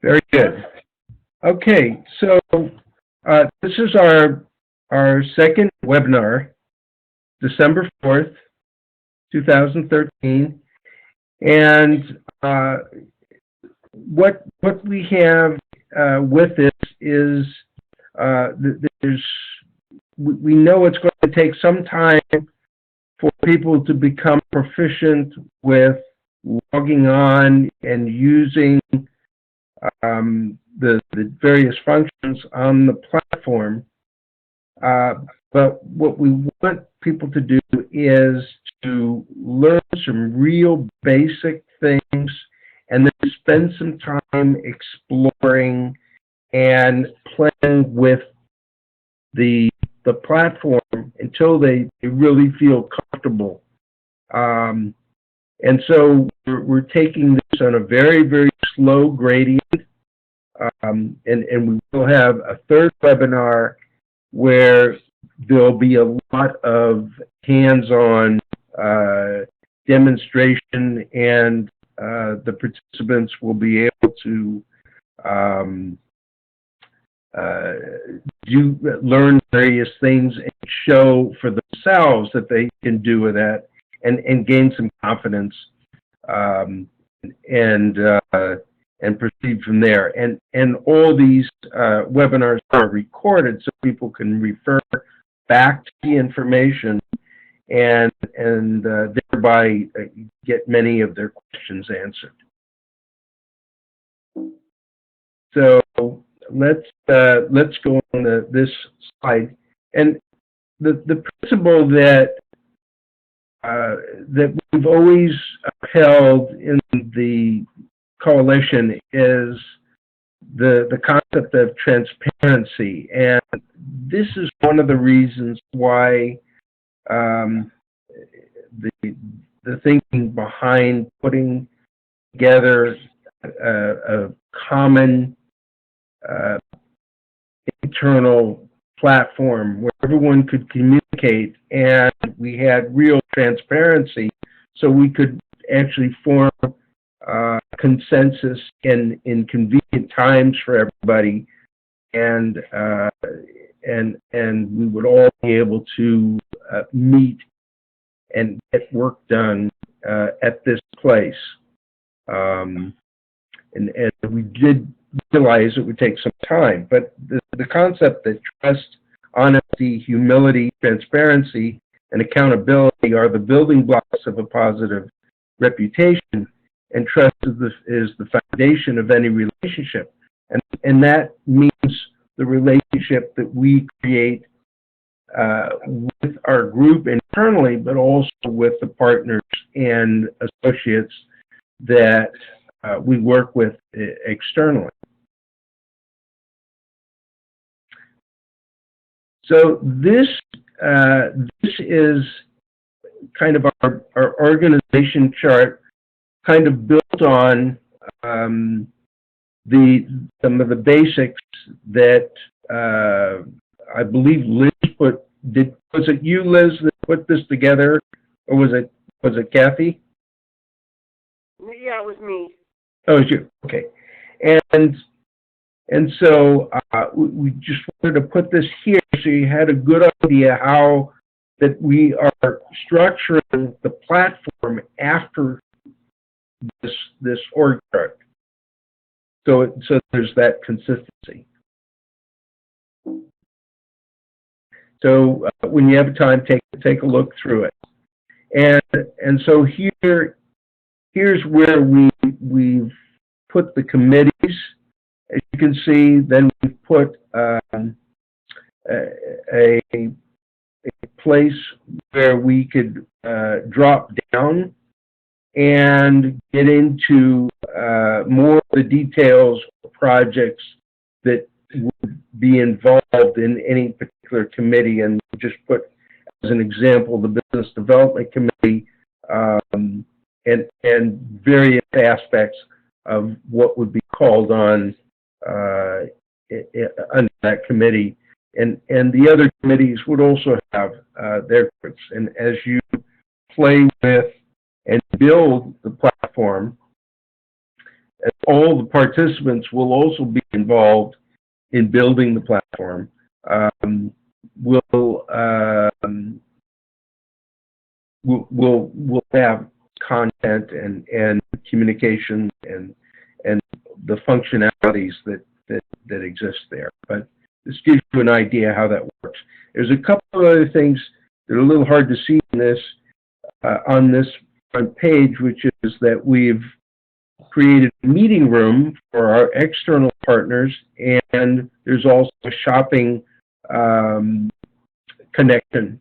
Very good. Okay, so this is our second webinar, December 4th, 2013, and what we have with this is we know it's going to take some time for people to become proficient with logging on and using the various functions on the platform. But what we want people to do is to learn some real basic things and then spend some time exploring and playing with the platform until they really feel comfortable. And so we're taking this on a very, very slow gradient, and we will have a third webinar where there'll be a lot of hands-on demonstration, and the participants will be able to learn various things and show for themselves that they can do with that, and gain some confidence, and proceed from there. And all these webinars are recorded so people can refer back to the information and thereby get many of their questions answered. So let's go on this slide. And the principle that we've always upheld in the coalition is the concept of transparency, and this is one of the reasons why the thinking behind putting together a common internal platform where everyone could communicate and we had real transparency, so we could actually form consensus in convenient times for everybody, and we would all be able to meet and get work done at this place. And we did realize it would take some time, but the concept that trust, honesty, humility, transparency, and accountability are the building blocks of a positive reputation, and trust is the foundation of any relationship. And that means the relationship that we create with our group internally, but also with the partners and associates that we work with externally. So this is kind of our organization chart, kind of built on some of the basics that I believe Liz put. Was it you, Liz, that put this together, or was it Kathy? Yeah, it was me. Oh, it was you. Okay. And so we just wanted to put this here so you had a good idea how that we are structuring the platform after this org chart. So there's that consistency. So when you have time, take a look through it. And so here's where we've put the committees. As you can see, then we've put a place where we could drop down and get into more of the details of projects that would be involved in any particular committee. And just put as an example the Business Development Committee and various aspects of what would be called on under that committee. And the other committees would also have their groups. And as you play with and build the platform, all the participants will also be involved in building the platform. We'll have content and communication and the functionalities that exist there. But this gives you an idea how that works. There's a couple of other things that are a little hard to see in this on this front page, which is that we've created a meeting room for our external partners, and there's also a shopping connection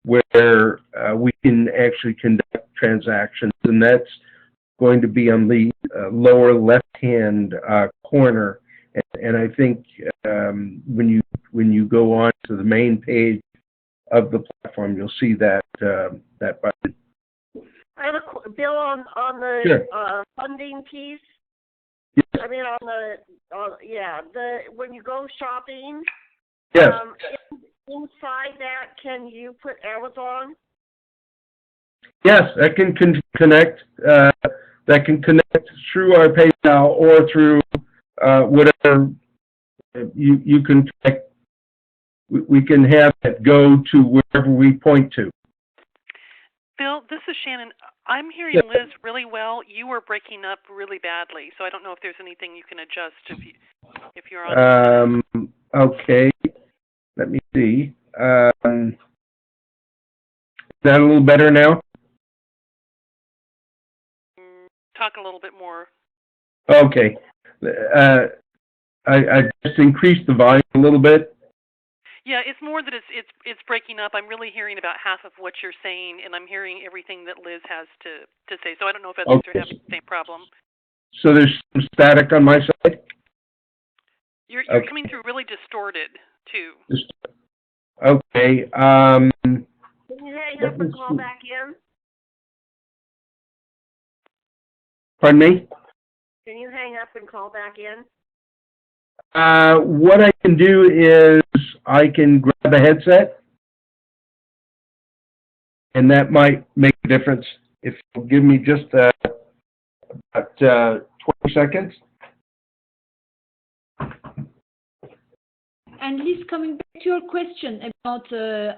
where we can actually conduct transactions, and that's going to be on the lower left-hand corner. And I think when you go on to the main page of the platform, you'll see that that button. I have a Bill on the Sure. Funding piece. Yes. I mean when you go shopping. Yes. Inside that, can you put Amazon? Yes, that can connect. That can connect through our PayPal or through whatever you can connect. We can have it go to wherever we point to. Bill, this is Shannon. I'm hearing Yes. Liz really well. You were breaking up really badly, so I don't know if there's anything you can adjust if you're on. Okay. Let me see. Is that a little better now? Talk a little bit more. Okay. I just increased the volume a little bit. Yeah, it's more that it's breaking up. I'm really hearing about half of what you're saying, and I'm hearing everything that Liz has to say. So I don't know if others are having the same problem. So there's some static on my side? You're Okay. coming through really distorted, too. Okay. Can you hang up and call back in? Pardon me? Can you hang up and call back in? What I can do is I can grab a headset, and that might make a difference. If you'll give me just about 20 seconds. And Liz, coming back to your question about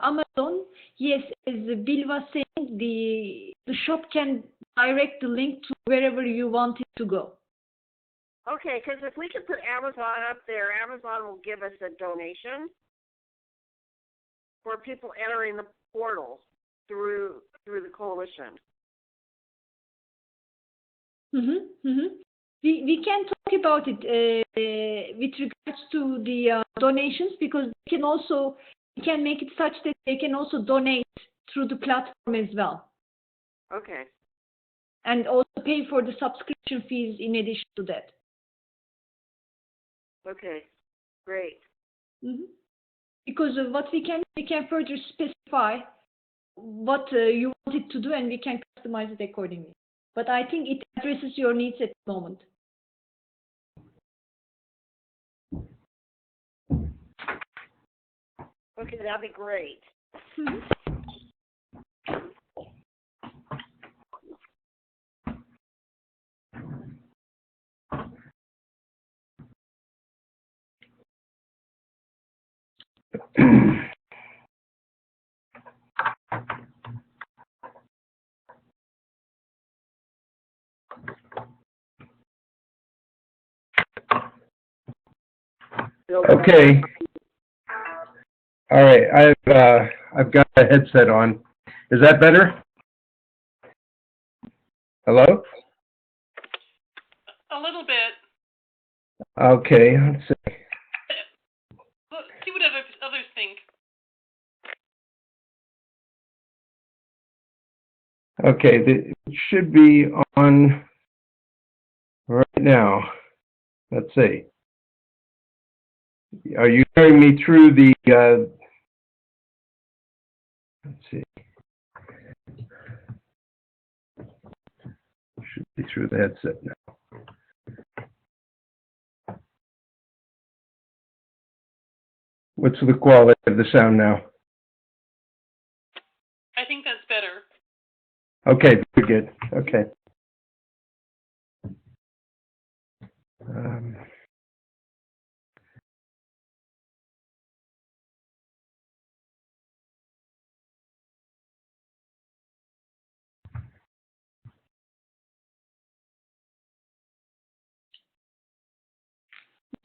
Amazon, yes, as Bill was saying, the shop can direct the link to wherever you want it to go. Okay, because if we can put Amazon up there, Amazon will give us a donation for people entering the portal through the coalition. We can talk about it with regards to the donations, because we can make it such that they can also donate through the platform as well. Okay. And also pay for the subscription fees in addition to that. Okay, great. Because what we can further specify what you want it to do, and we can customize it accordingly. But I think it addresses your needs at the moment. Okay, that'd be great. Okay. All right. I've got a headset on. Is that better? Hello? A little bit. Okay. Let's see. Look, see what others think. Okay. It should be on right now. Let's see. Are you hearing me through the, let's see. Should be through the headset now. What's the quality of the sound now? I think that's better. Okay, very good. Okay. Um,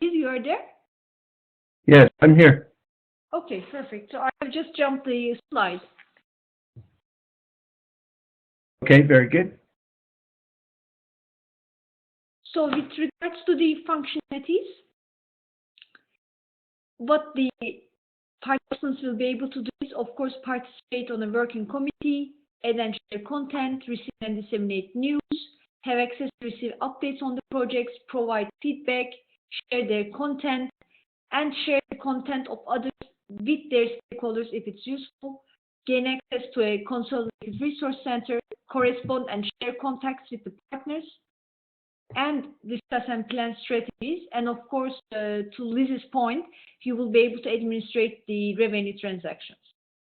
Liz, you are there? yes, I'm here. Okay, perfect. So I have just jumped the slide. Okay, very good. So with regards to the functionalities, what the participants will be able to do is, of course, participate on a working committee, add and share content, receive and disseminate news, have access to receive updates on the projects, provide feedback, share their content, and share the content of others with their stakeholders if it's useful, gain access to a consolidated resource center, correspond and share contacts with the partners, and discuss and plan strategies. And of course, to Liz's point, you will be able to administrate the revenue transactions.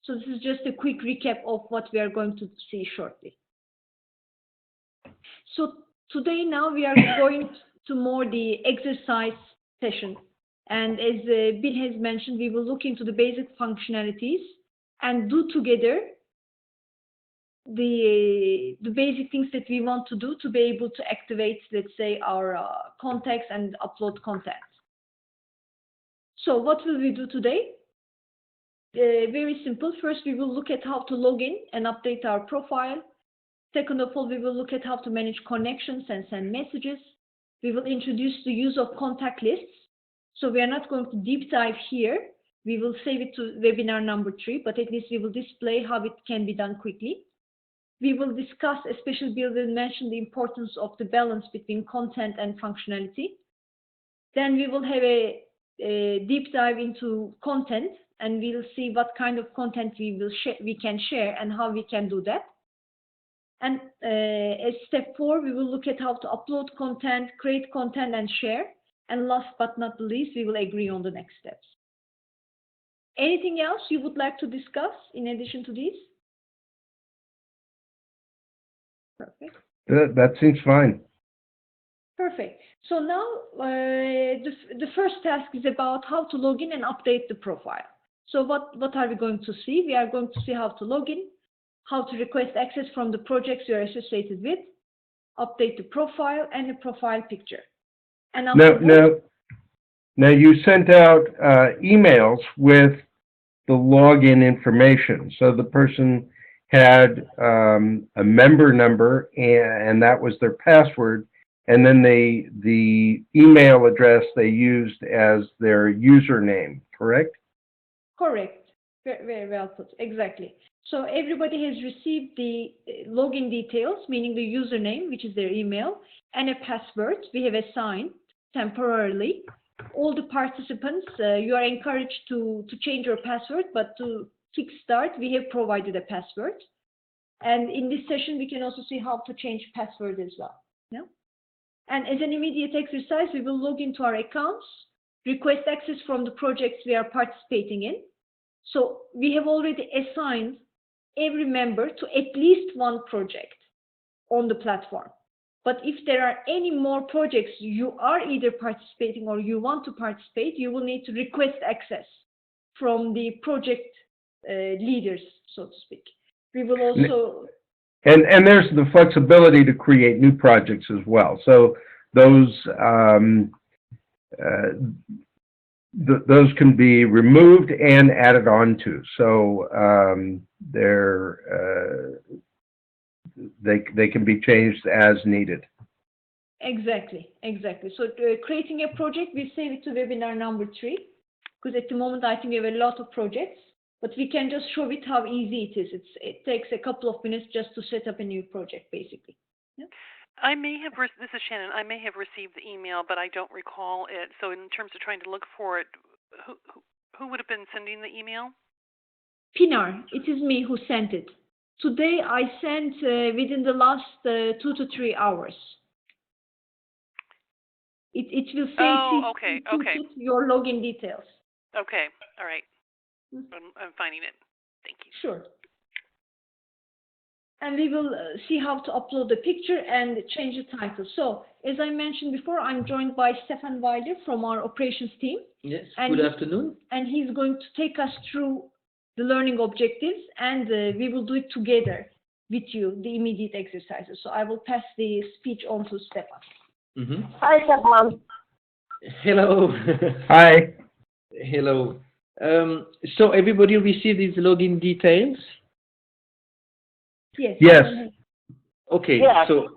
So this is just a quick recap of what we are going to see shortly. So today now we are going to more the exercise session. And as Bill has mentioned, we will look into the basic functionalities and do together the basic things that we want to do to be able to activate, let's say, our contacts and upload content. So what will we do today? Very simple. First, we will look at how to log in and update our profile. Second of all, we will look at how to manage connections and send messages. We will introduce the use of contact lists. So we are not going to deep dive here. We will save it to webinar number 3, but at least we will display how it can be done quickly. We will discuss, especially Bill will mention the importance of the balance between content and functionality. Then we will have a deep dive into content, and we'll see what kind of content we can share and how we can do that. And as step 4, we will look at how to upload content, create content, and share. And last but not the least, we will agree on the next steps. Anything else you would like to discuss in addition to these? Perfect. That seems fine. Perfect. So now the first task is about how to log in and update the profile. So what are we going to see? We are going to see how to log in, how to request access from the projects you are associated with, update the profile and the profile picture. And now you sent out emails with the login information. So the person had a member number, and that was their password, and then the email address they used as their username, correct? Correct. Very, very well put. Exactly. So everybody has received the login details, meaning the username, which is their email, and a password we have assigned temporarily. All the participants, you are encouraged to change your password, but to kickstart, we have provided a password. And in this session, we can also see how to change password as well. Yeah? And as an immediate exercise, we will log into our accounts, request access from the projects we are participating in. So we have already assigned every member to at least one project on the platform. But if there are any more projects you are either participating or you want to participate, you will need to request access from the project leaders, so to speak. We will also... And there's the flexibility to create new projects as well. So those those can be removed and added on to. So they can be changed as needed. Exactly. So creating a project, we save it to webinar number 3, because at the moment I think we have a lot of projects, but we can just show it how easy it is. It takes a couple of minutes just to set up a new project, basically. Yeah? I may have, this is Shannon, I may have received the email, but I don't recall it. So in terms of trying to look for it, who would have been sending the email? Pinar, it is me who sent it. Today I sent within the last 2 to 3 hours. It will say okay. your login details. Okay, all right. I'm finding it. Thank you. Sure. and we will see how to upload the picture and change the title. So, as I mentioned before, I'm joined by Stefan Weiler from our operations team. Yes, And good afternoon. And he's going to take us through the learning objectives, and we will do it together with you, the immediate exercises. So I will pass the speech on to Stefan. Mm-hmm. Hi, Stefan. Hello. Hi. Hello. So everybody received these login details? Yes. Yes. Okay, Yes. so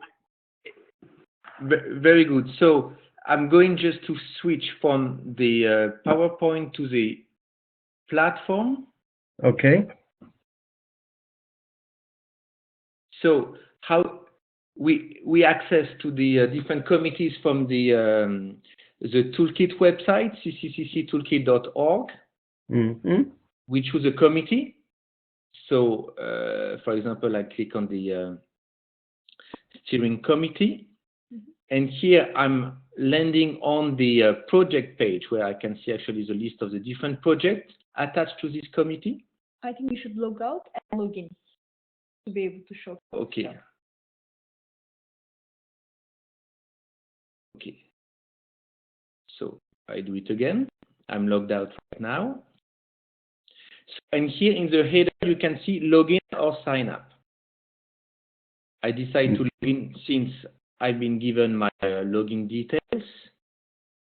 very good. So I'm going just to switch from the PowerPoint to the platform. Okay. So how we access to the different committees from the Toolkit website, ccccctoolkit.org. Mm-hmm. We choose a committee. So, for example, I click on the steering committee, and here I'm landing on the project page where I can see actually the list of the different projects attached to this committee. I think you should log out and log in to be able to show. Okay. Okay. So I do it again. I'm logged out right now. So, and here in the header, you can see login or sign up. I decide to log in since I've been given my login details.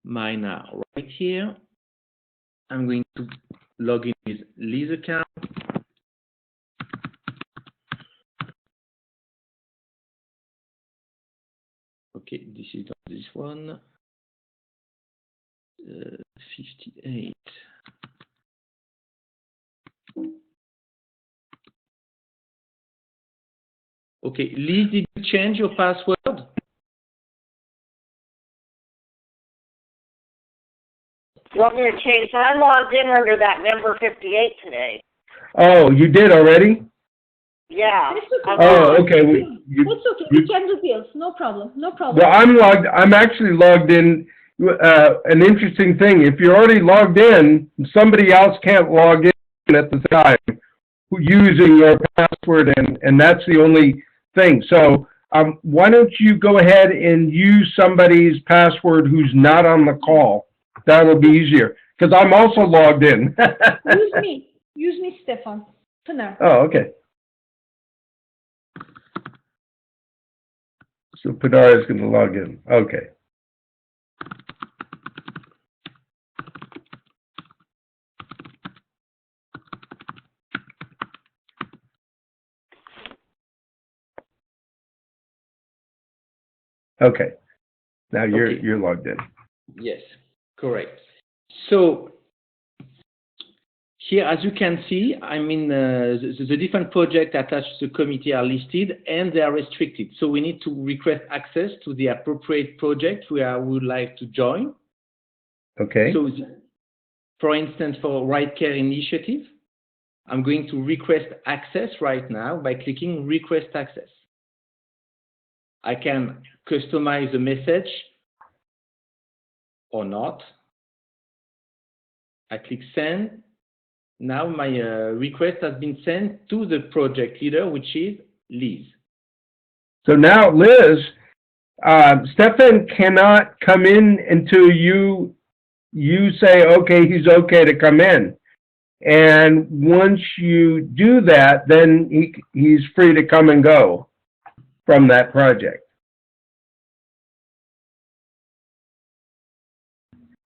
Mine are right here. I'm going to log in with Liz account. Okay, this is not this one. 58. Okay, Liz, did you change your password? You want me to change? So I logged in under that number 58 today. Oh, you did already? Yeah. That's okay. Oh, okay. That's okay. We can do this. No problem. No problem. Well, I'm actually logged in. An interesting thing, if you're already logged in, somebody else can't log in at the time using your password, and that's the only thing. So why don't you go ahead and use somebody's password who's not on the call? That will be easier, because I'm also logged in. Use me. Use me, Stefan. Pınar. Oh, okay. So Pinar is going to log in. Okay. Okay. Now you're logged in. Yes, correct. So here, as you can see, I mean, the different projects attached to the committee are listed and they are restricted. So we need to request access to the appropriate project where we would like to join. Okay. So, for instance, for Right Care Initiative, I'm going to request access right now by clicking Request Access. I can customize the message or not. I click Send. Now my request has been sent to the project leader, which is Liz. So now, Liz, Stefan cannot come in until you say, okay, he's okay to come in. And once you do that, then he's free to come and go from that project.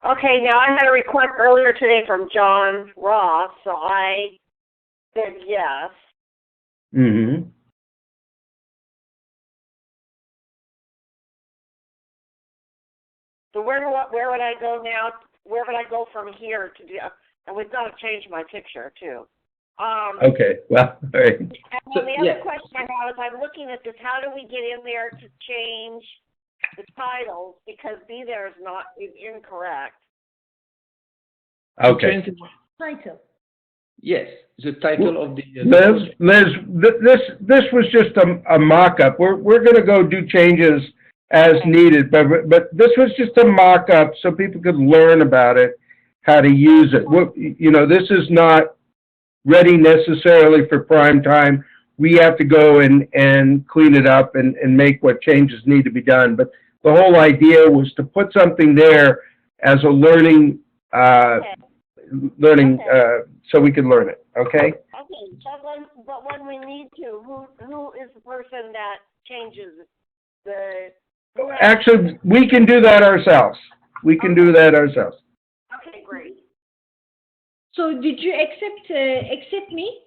Okay, now I had a request earlier today from John Ross, so I said yes. Mm-hmm. So where would I go now? Where would I go from here to do? And we've got to change my picture too. Okay, well, all right. And then the other question I have is, I'm looking at this. How do we get in there to change the titles, because be there is incorrect? Okay. Title. Yes, the title of the Liz, this was just a mock-up. We're going to go do changes as needed, but this was just a mock-up so people could learn about it, how to use it. You know, this is not ready necessarily for prime time. we have to go and clean it up and make what changes need to be done. But the whole idea was to put something there as a learning, Okay. so we could learn it, okay? Okay, but when we need to, who is the person that changes the? who has- Actually, we can do that ourselves. We can do that ourselves. Okay, great. So did you accept me?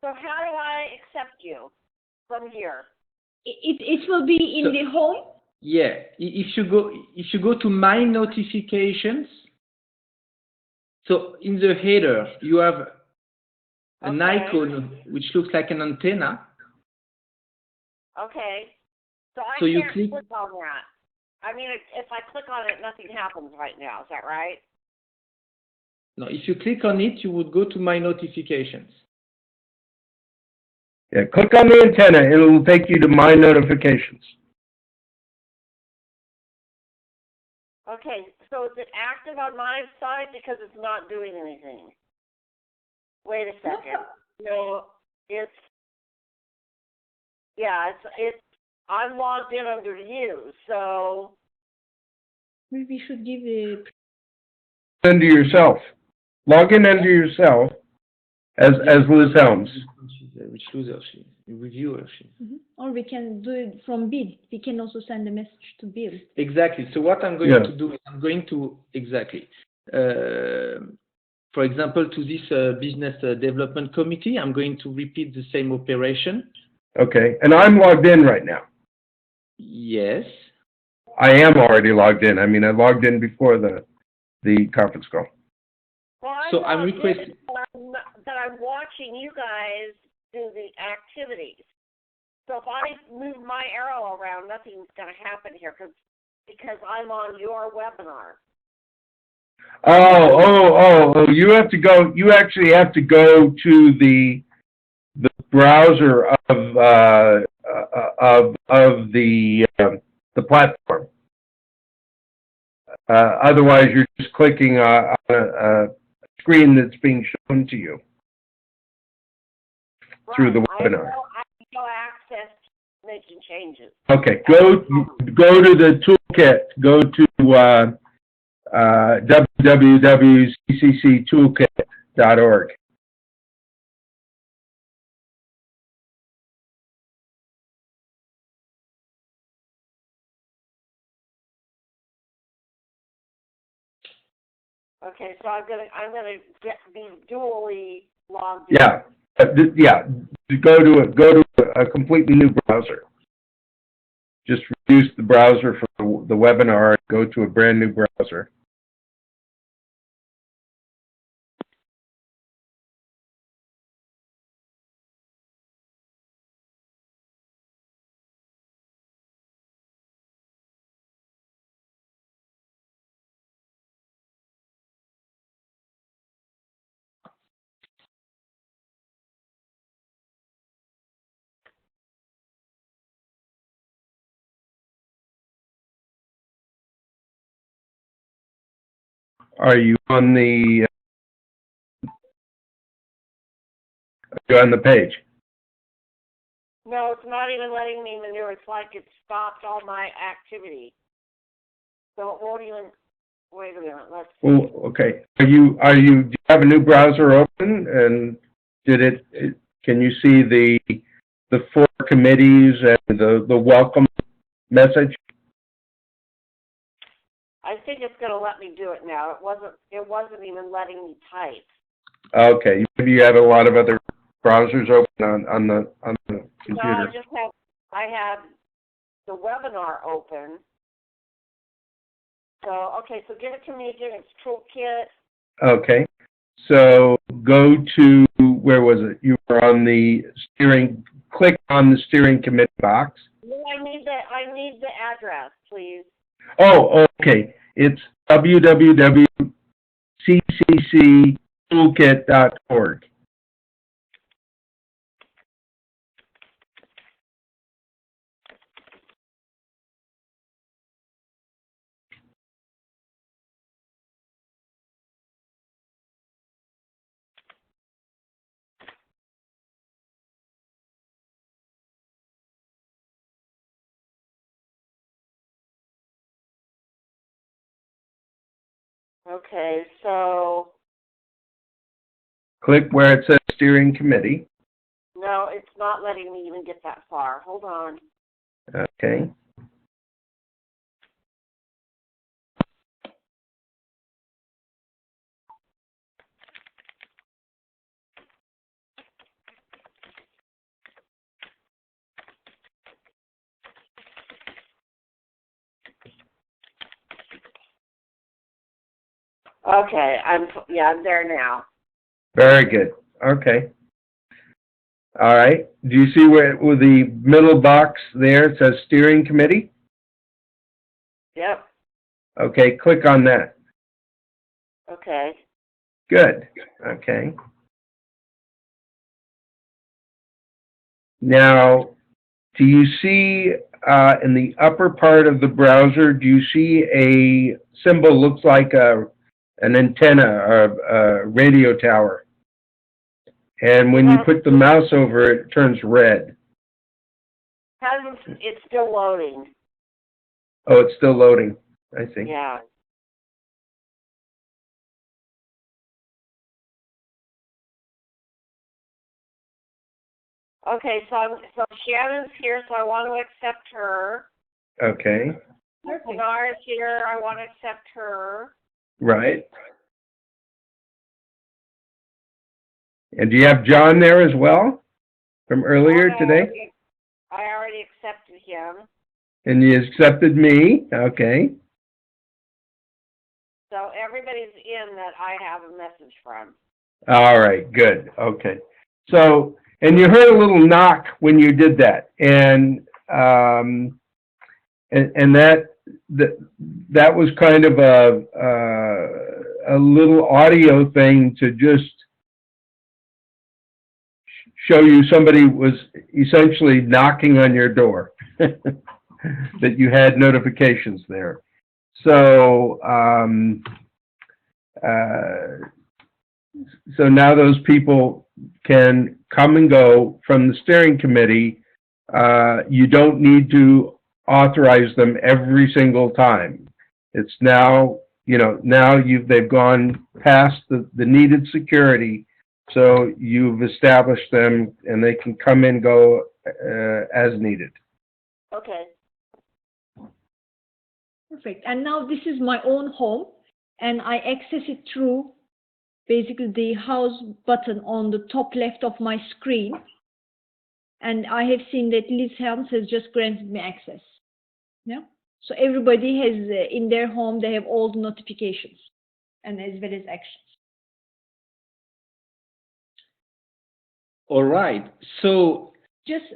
So how do I accept you from here? It will be in So- the home. Yeah, if you go to My Notifications, so in the header you have an Okay. icon which looks like an antenna. Okay. So I So you can't click- click on that. I mean, if I click on it, nothing happens right now. Is that right? No, if you click on it, you would go to My Notifications. Yeah, click on the antenna, and it will take you to My Notifications. Okay. So is it active on my side because it's not doing anything? Wait a second. No, I'm logged in under you, so Maybe we should give a. Under yourself. Log in under yourself as Liz Helms. Which user she? Reviewer she. Or we can do it from Bill. We can also send a message to Bill. Exactly. So what I'm going Yeah. to do is I'm going to, exactly, for example, to this business development committee, I'm going to repeat the same operation. Okay, and I'm logged in right now. Yes. I am already logged in. I mean, I logged in before the conference call. well, So I'm logged in, requesting. but I'm watching you guys do the activities. So if I move my arrow around, nothing's going to happen here because I'm on your webinar. Oh, you have to go, you actually have to go to the browser of the platform. Otherwise, you're just clicking on a screen that's being shown to you through the Right. webinar. I have no access to making changes. Okay, go to the toolkit. Go to www.ccctoolkit.org. Okay, so I'm gonna be dually logged in. Yeah, yeah. Go to a completely new browser. Just reduce the browser from the webinar and go to a brand new browser. Are you on the page? No, it's not even letting me maneuver. It's like it stopped all my activity. So it won't even. Wait a minute. Let's. Well, okay. Do you have a new browser open, and can you see the 4 committees and the welcome message? I think it's gonna let me do it now. It wasn't even letting me type. Okay, maybe you had a lot of other browsers open on the No, computer. I have the webinar open. So okay, so give it to me again. It's Toolkit. Okay, so go to, where was it? You were on the steering, click on the steering committee box. No, I need the address, please. Oh, okay. It's www.ccctoolkit.org. Okay, so Click where it says steering committee. no, it's not letting me even get that far. Hold on. Okay. Okay, I'm there now. Very good. Okay. All right. Do you see where with the middle box there it says steering committee? Yep. Okay, click on that. Okay. Good. Okay. Now, do you see in the upper part of the browser, do you see a symbol looks like an antenna or a radio tower? And when you put the mouse over it, it turns red. It's still loading. Oh, it's still loading. I see. Yeah. Okay, so Shannon's here, so I want to accept her. Okay. Nara's here, I want to accept her. Right. And do you have John there as well from earlier today? I already accepted him. And you accepted me. Okay. So everybody's in that I have a message from. All right. Good. Okay. So, and you heard a little knock when you did that, and that was kind of a little audio thing to just show you somebody was essentially knocking on your door, that you had notifications there. So, so now those people can come and go from the steering committee. You don't need to authorize them every single time. It's now, now they've gone past the needed security, so you've established them and they can come and go as needed. Okay. Perfect. And now this is my own home, and I access it through basically the house button on the top left of my screen. And I have seen that Liz Helms has just granted me access. Yeah. So everybody has in their home, they have all the notifications and as well as actions. All right. So just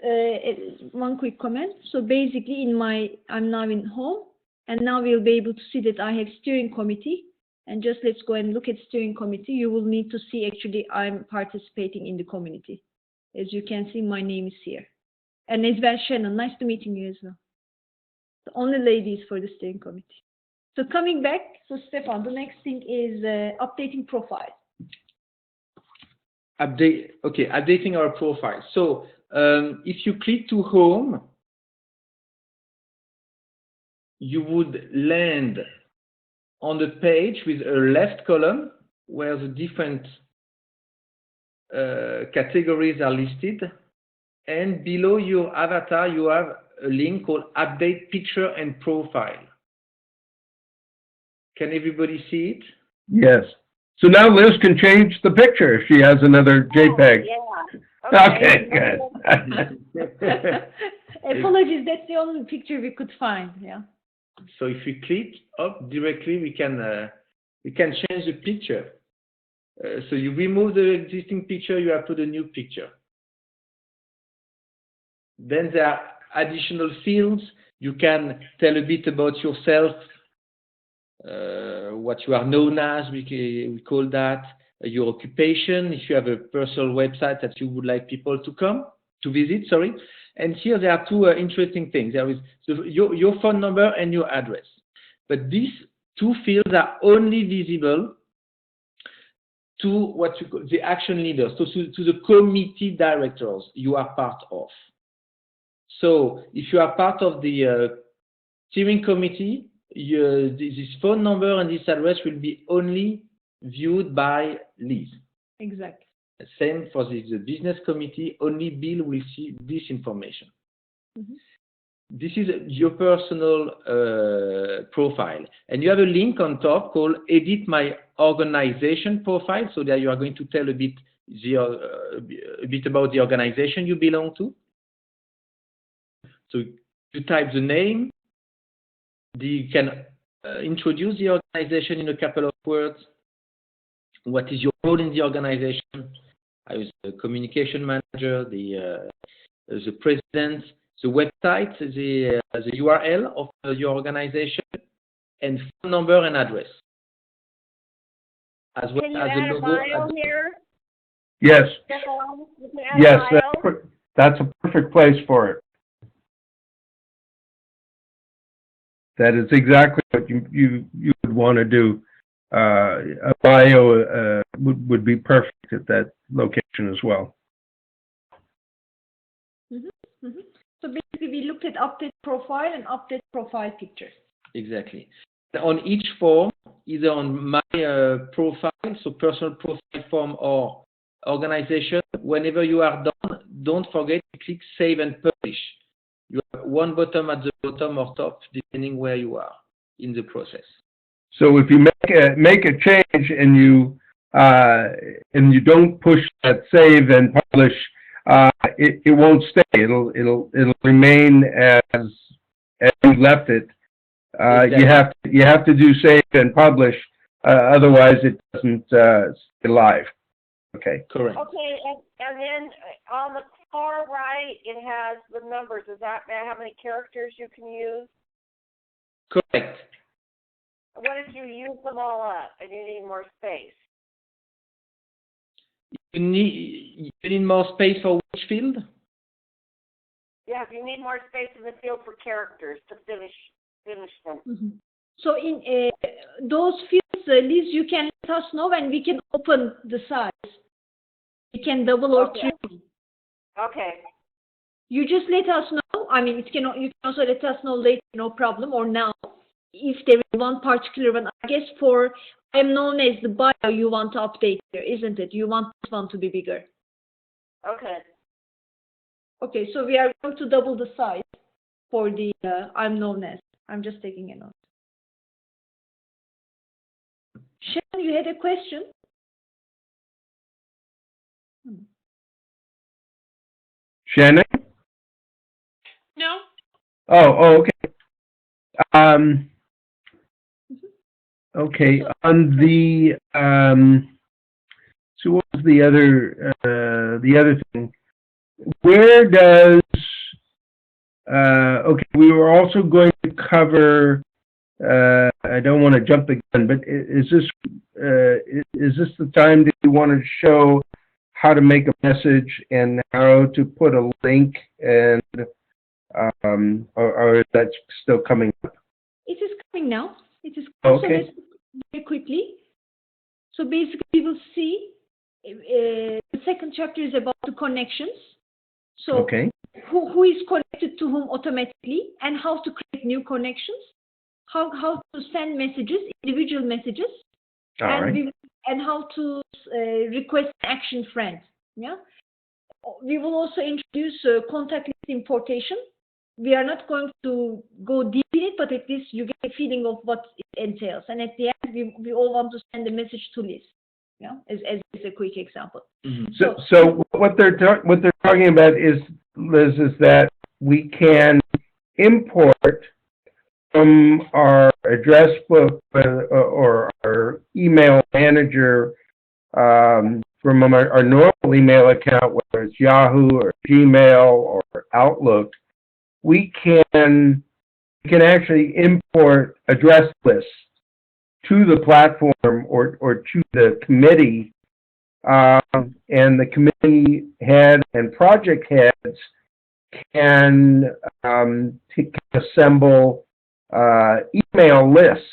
one quick comment. So basically I'm now in home, and now we'll be able to see that I have steering committee. And just let's go and look at steering committee. You will need to see actually I'm participating in the community. As you can see, my name is here. And as well, Shannon, nice to meeting you as well. The only ladies for the steering committee. So coming back, so Stefan, the next thing is updating profile. Updating our profile. So if you click to home, you would land on the page with a left column where the different categories are listed, and below your avatar you have a link called Update Picture and Profile. Can everybody see it? Yes. So now Liz can change the picture if she has another JPEG. Yeah. Okay, good. Apologies, that's the only picture we could find. Yeah. So if we click up directly, we can change the picture. So you remove the existing picture, you have put a new picture. Then there are additional fields. You can tell a bit about yourself, what you are known as, we call that, your occupation, if you have a personal website that you would like people to visit, sorry. And here there are two interesting things. There is your phone number and your address. But these two fields are only visible to what you call the action leaders, to the committee directors you are part of. So if you are part of the steering committee, this phone number and this address will be only viewed by Liz. Exactly. Same for the business committee, only Bill will see this information. Mm-hmm. This is your personal profile. And you have a link on top called Edit My Organization Profile, so that you are going to tell a bit about the organization you belong to. So you type the name, you can introduce the organization in a couple of words. What is your role in the organization? I was the communication manager, the president, the website, the URL of your organization, and phone number and address, as well Can you as add the a logo. bio here? Yes, Stefan, you can add yes, a bio? that's a perfect place for it. That is exactly what you would want to do. A bio would be perfect at that location as well. Mm-hmm. Mm-hmm. So basically, we looked at update profile and update profile picture. Exactly. On each form, either on my profile, so personal profile form or organization, whenever you are done, don't forget to click Save and Publish. You have one button at the bottom or top, depending where you are in the process. So if you make a change and you don't push that Save and Publish, it won't stay. It'll remain as you left it. Exactly. You have to do Save and Publish, otherwise it doesn't stay live. Okay. Correct. Okay, and then on the far right, it has the numbers. Is that how many characters you can use? Correct. What if you use them all up and you need more space? You need more space for which field? Yeah, if you need more space in the field for characters to finish them. Mm-hmm. So in those fields, Liz, you can let us know and we can open the size. We can double or Okay. triple. Okay. You just let us know. I mean, you can also let us know later, no problem, or now, if there is one particular one. I guess for I'm known as the bio, you want to update here, isn't it? You want this one to be bigger. Okay. Okay, so we are going to double the size for the I'm known as. I'm just taking a note. Sharon, you had a question? Shannon? No? Oh, okay. Okay, on the, so what was the other thing? Where does, okay, we were also going to cover, I don't want to jump the gun, but is this the time that you want to show how to make a message and how to put a link, and or is that still coming up? It is coming now. It is coming. Okay. So let's very quickly. So basically, we will see the second chapter is about the connections. So Okay. who is connected to whom automatically, and how to create new connections, how to send messages, individual messages, All right. and how to request action friend. Yeah. We will also introduce contact list importation. We are not going to go deep in it, but at least you get a feeling of what it entails. And at the end, we all want to send a message to Liz. Yeah, as a quick example. Mm-hmm. So what they're talking about is, Liz, is that we can import from our address book or our email manager, from our normal email account, whether it's Yahoo or Gmail or Outlook. We can actually import address lists to the platform or to the committee, and the committee head and project heads can assemble email lists,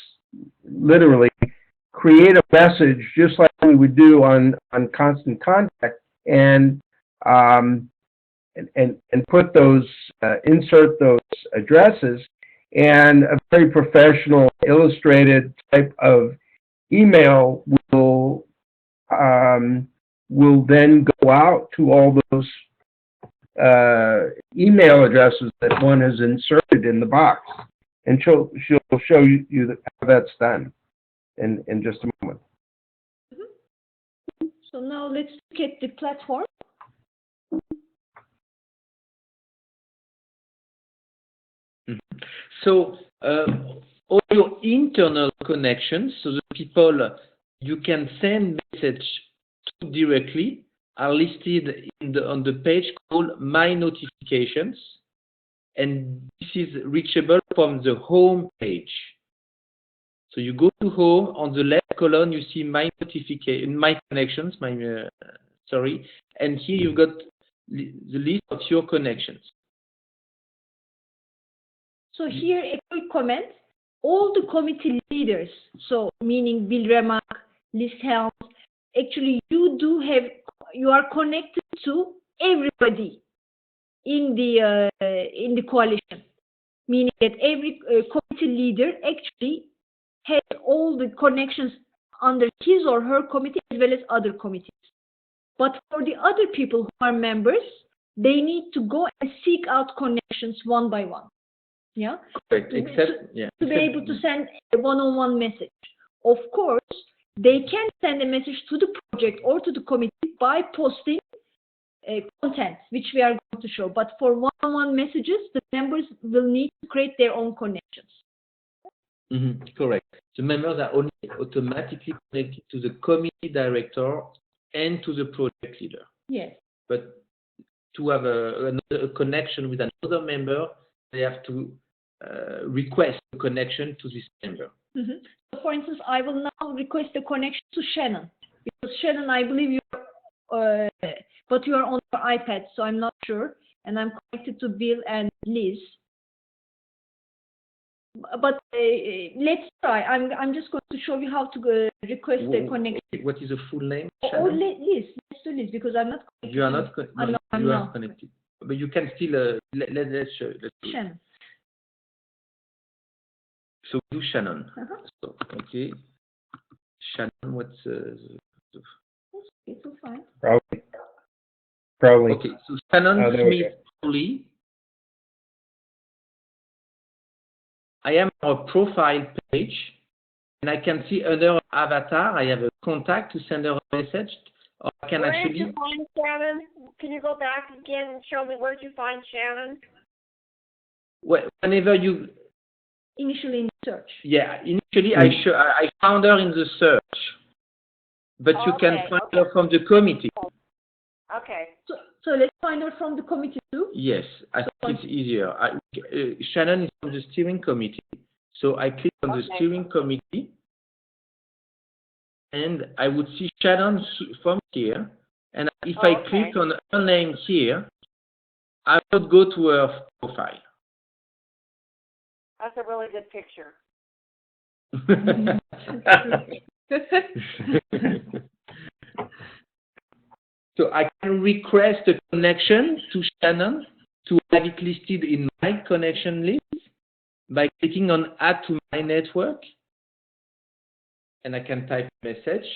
literally create a message just like we would do on Constant Contact, and put those, insert those addresses, and a very professional, illustrated type of email will then go out to all those email addresses that one has inserted in the box. And she'll show you how that's done in just a moment. So now let's look at the platform. So all your internal connections, so the people you can send message to directly, are listed on the page called My Notifications, and this is reachable from the home page. So you go to home, on the left column you see My Notification, My Connections, and here you've got the list of your connections. So here a quick comment. All the committee leaders, so meaning Bill Remark, Liz Helms, actually you are connected to everybody in the coalition, meaning that every committee leader actually has all the connections under his or her committee as well as other committees. But for the other people who are members, they need to go and seek out connections one by one. Yeah. Correct. To be able to send a one-on-one message. Of course, they can send a message to the project or to the committee by posting content, which we are going to show. But for one-on-one messages, the members will need to create their own connections. Correct. The members are only automatically connected to the committee director and to the project leader. Yes. But to have a connection with another member, they have to request a connection to this member. So for instance, I will now request a connection to Shannon. Because Shannon, I believe but you are on your iPad, so I'm not sure. And I'm connected to Bill and Liz. But let's try. I'm just going to show you how to request a connection. What is the full name? Oh, Liz. Let's do Liz because I'm not connected. You are not connected. I'm not connected. But you can still let's show. Shannon. So do Shannon. Uh-huh. So, okay. Shannon, what's It's all fine. Probably. Okay, so Shannon Smith Foley. I am on a profile page, and I can see under avatar, I have a contact to send her a message, or I can Where actually. did you find Shannon? Can you go back again and show me where did you find Shannon? Whenever you. Initially in search. Yeah, initially I found her in the search, but you can find her from the committee. Okay. So let's find her from the committee too? Yes, I think it's easier. Shannon is from the steering committee. So I click on the steering committee, and I would see Shannon from here. And if I click on her name here, I would go to her profile. That's a really good picture. So I can request a connection to Shannon to have it listed in my connection list by clicking on Add to my network. And I can type a message.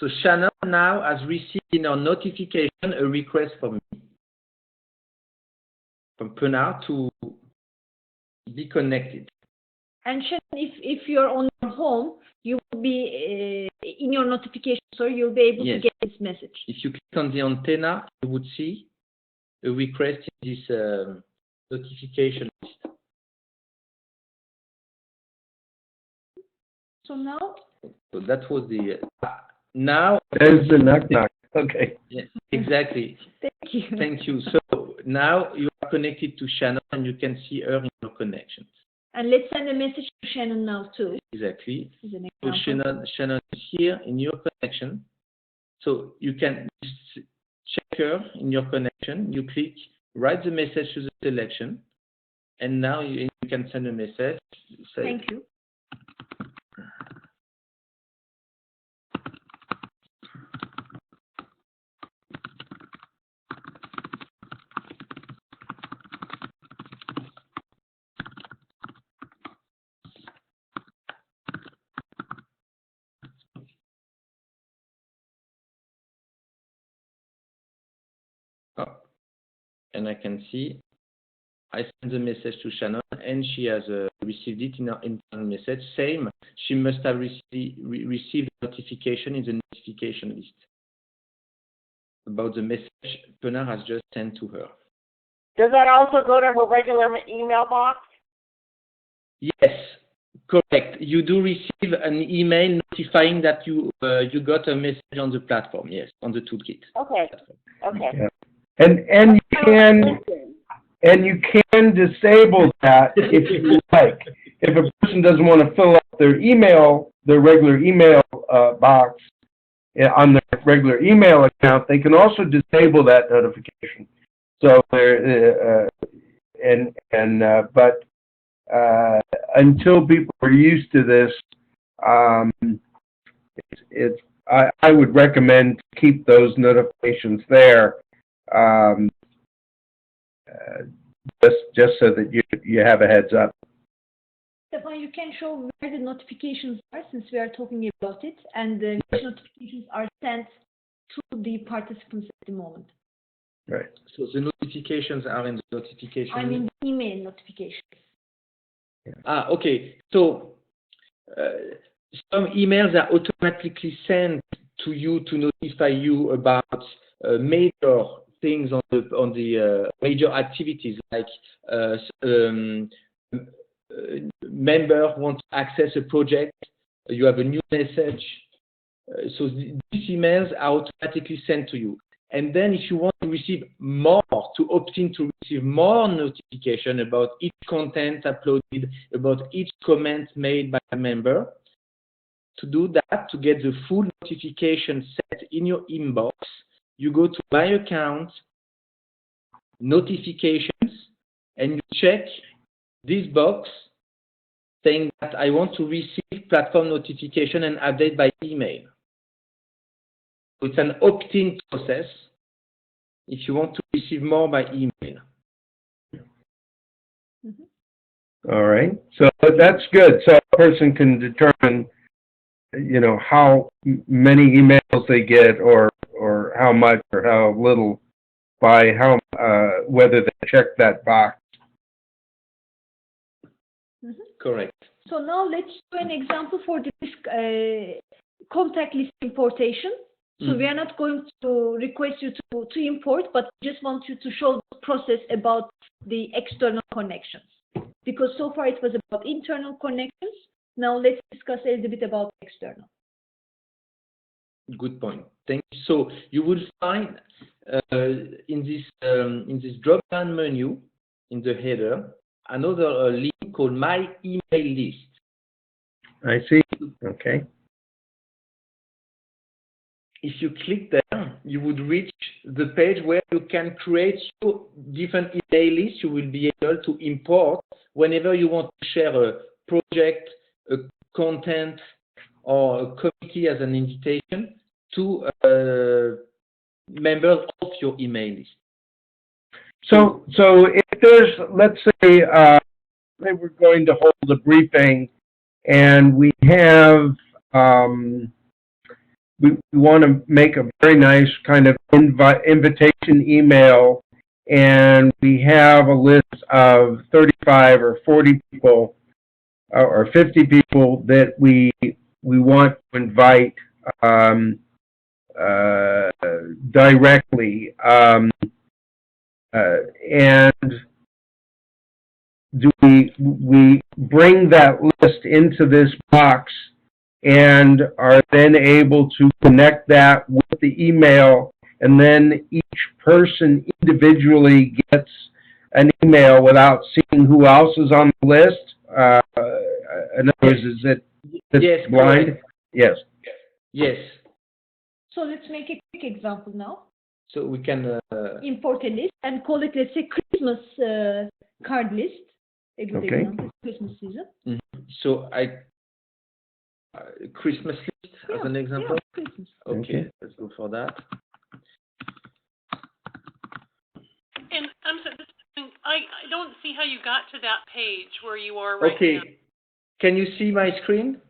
So Shannon now has received in her notification a request from me, from Pena, to be connected. And Shannon, if you're on your home, you will be in your notification, so you'll be able to get this message. If you click on the antenna, you would see a request in this notification list. So now? So that was the... Now... There's the knock-knock. Okay. Yeah, exactly. Thank you. Thank you. So now you are connected to Shannon and you can see her in your connections. And let's send a message to Shannon now too. Exactly. So Shannon is here in your connection. So you can check her in your connection. You click, write the message to the selection, And now you can send a message. Say, Thank you. oh, and I can see I send the message to Shannon, and she has received it in her internal message. Same, she must have received notification in the notification list about the message Pena has just sent to her. Does that also go to her regular email box? Yes, correct. You do receive an email notifying that you got a message on the platform. Yes, on the Toolkit. Okay. platform. Okay. Yeah. And you can disable that if you like. If a person doesn't want to fill out their regular email box on their regular email account, they can also disable that notification. So but until people are used to this, I would recommend to keep those notifications there. Just so that you have a heads up. Stefan, you can show where the notifications are since we are talking about it, and which notifications are sent to the participants at the moment. Right. So the notifications are in the notification. I mean, the email notifications. Okay. So some emails are automatically sent to you to notify you about major things on the major activities, like member wants to access a project, you have a new message. So these emails are automatically sent to you. And then if you want to receive more, to opt in to receive more notification about each content uploaded, about each comment made by a member, to do that, to get the full notification set in your inbox, you go to My Account, Notifications, and you check this box saying that I want to receive platform notification and update by email. So it's an opt-in process if you want to receive more by email. All right. So that's good. So a person can determine, how many emails they get, or how much or how little, by whether they check that box. Correct. So now let's do an example for this contact list importation. So we are not going to request you to import, but we just want you to show the process about the external connections. Because so far it was about internal connections. Now let's discuss a little bit about external. Good point. Thank you. So you will find in this drop-down menu in the header another link called My Email List. I see. Okay. If you click there, you would reach the page where you can create your different email lists. You will be able to import whenever you want to share a project, a content, or a committee as an invitation to members of your email list. So if there's, let's say, we're going to hold a briefing, and we have, we want to make a very nice kind of invitation email, and we have a list of 35 or 40 people or 50 people that we want to invite directly, and do we bring that list into this box and are then able to connect that with the email, and then each person individually gets an email without seeing who else is on the list? In other words, is it Yes, blind? correct. Yes. Yes. So let's make a quick example now. So we can Import a list and call it, let's say, Christmas card list. a good Okay. example. Christmas season. So Christmas list as an example. Yeah, Christmas. Okay, let's go for that. And I'm sorry, I don't see how you got to that page where you are right now. Okay, can you see my screen?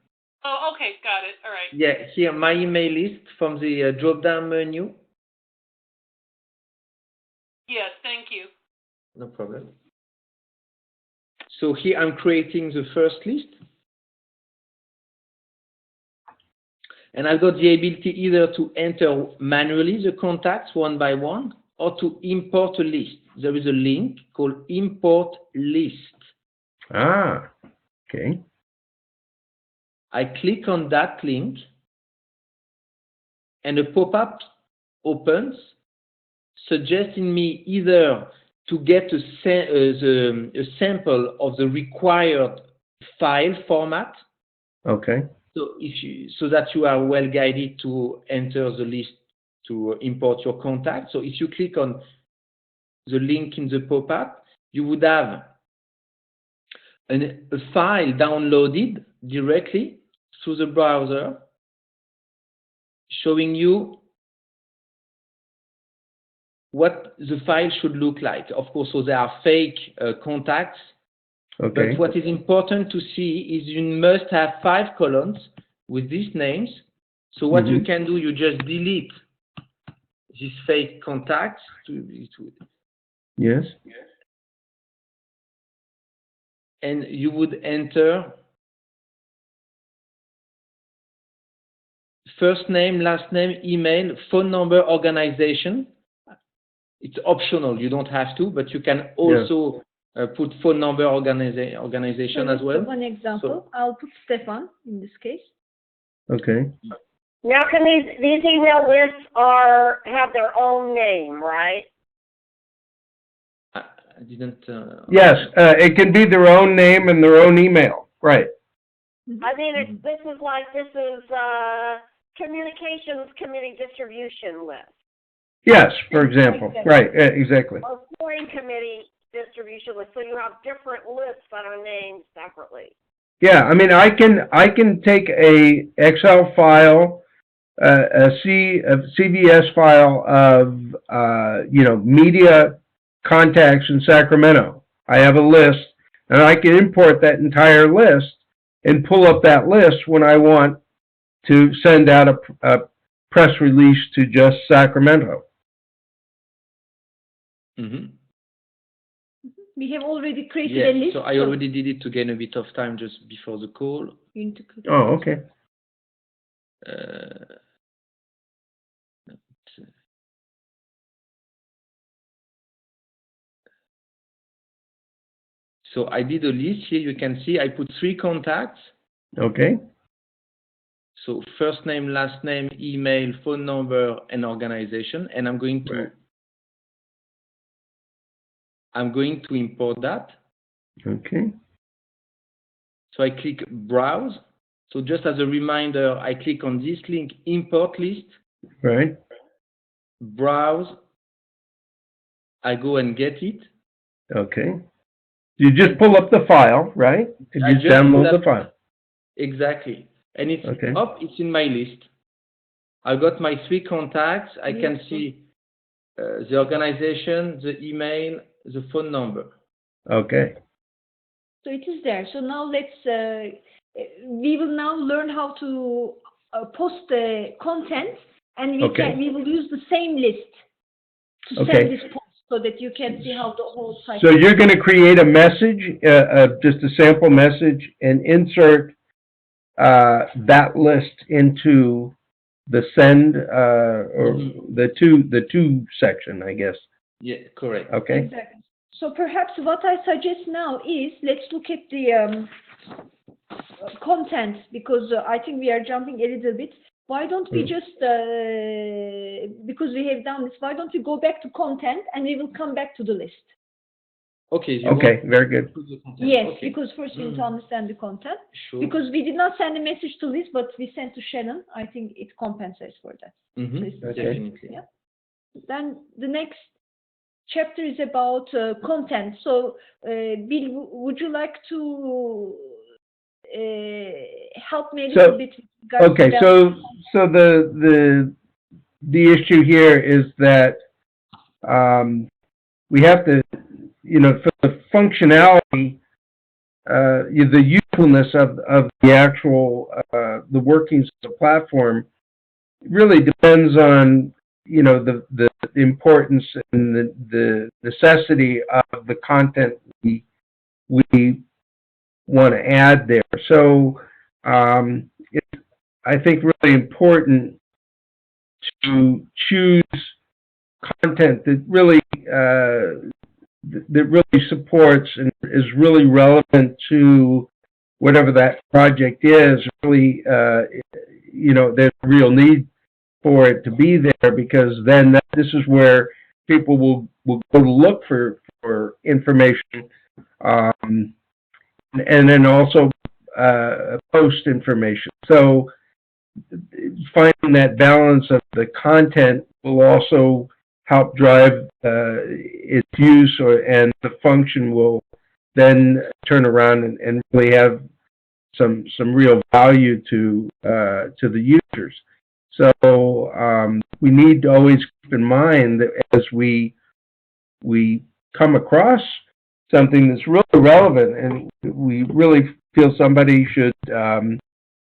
Oh, okay, got it. All right. Yeah, here my email list from the drop-down menu. Yes, thank you. No problem. So here I'm creating the first list. And I've got the ability either to enter manually the contacts one by one or to import a list. There is a link called Import List. Ah, okay. I click on that link and a pop-up opens suggesting me either to get a sample of the required file format. Okay. So that you are well guided to enter the list to import your contact. So if you click on the link in the pop-up, you would have a file downloaded directly through the browser showing you what the file should look like. Of course, so there are fake contacts. Okay. But what is important to see is you must have 5 columns with these names. So what you can do, you just delete these fake contacts. Yes. And you would enter first name, last name, email, phone number, organization. It's optional. You don't have to, but you can also put phone number, organization as well. One example, I'll put Stefan in this case. Okay. Now, can these email lists have their own name, right? I didn't. Yes, it can be their own name and their own email. Right. I mean, this is communications committee distribution list. Yes, for example. Right, exactly. Or foreign committee distribution list, so you have different lists that are named separately. Yeah, I mean, I can take a Excel file, a CVS file of, media contacts in Sacramento. I have a list, and I can import that entire list and pull up that list when I want to send out a press release to just Sacramento. We have already created a list. So I already did it to gain a bit of time just before the call. Oh, okay. So I did a list here. You can see I put 3 contacts. Okay. So first name, last name, email, phone number, and organization. And I'm going to import that. Okay. So I click browse. So just as a reminder, I click on this link, import list. Right. Browse. I go and get it. Okay. You just pull up the file, right? You just download the file. Exactly. And it's up, it's in my list. I've got my 3 contacts. I can see the organization, the email, the phone number. Okay. So it is there. So now we will now learn how to post the content, and we will use the same list to send this post so that you can see how the whole cycle. So you're going to create a message, just a sample message, and insert that list into the send or the to section, I guess. Yeah, correct. Okay. Exactly. So perhaps what I suggest now is let's look at the content, because I think we are jumping a little bit. Why don't we just, because we have done this, why don't we go back to content and we will come back to the list? Okay. Very good. Yes, because first we need to understand the content. Sure. Because we did not send a message to Liz, but we sent to Shannon. I think it compensates for that. Definitely. Yeah. Then the next chapter is about content. So, Bill, would you like to help me a little bit with regards Okay, to so the issue here is that we have to, for the functionality, the usefulness of the actual the workings of the platform really depends on the importance and the necessity of the content we want to add there. So it's, I think, really important to choose content that really supports and is really relevant to whatever that project is. Really, there's a real need for it to be there, because then this is where people will go to look for information, and then also post information. So finding that balance of the content will also help drive its use, and the function will then turn around and really have some real value to the users. So we need to always keep in mind that as we come across something that's really relevant, and we really feel somebody should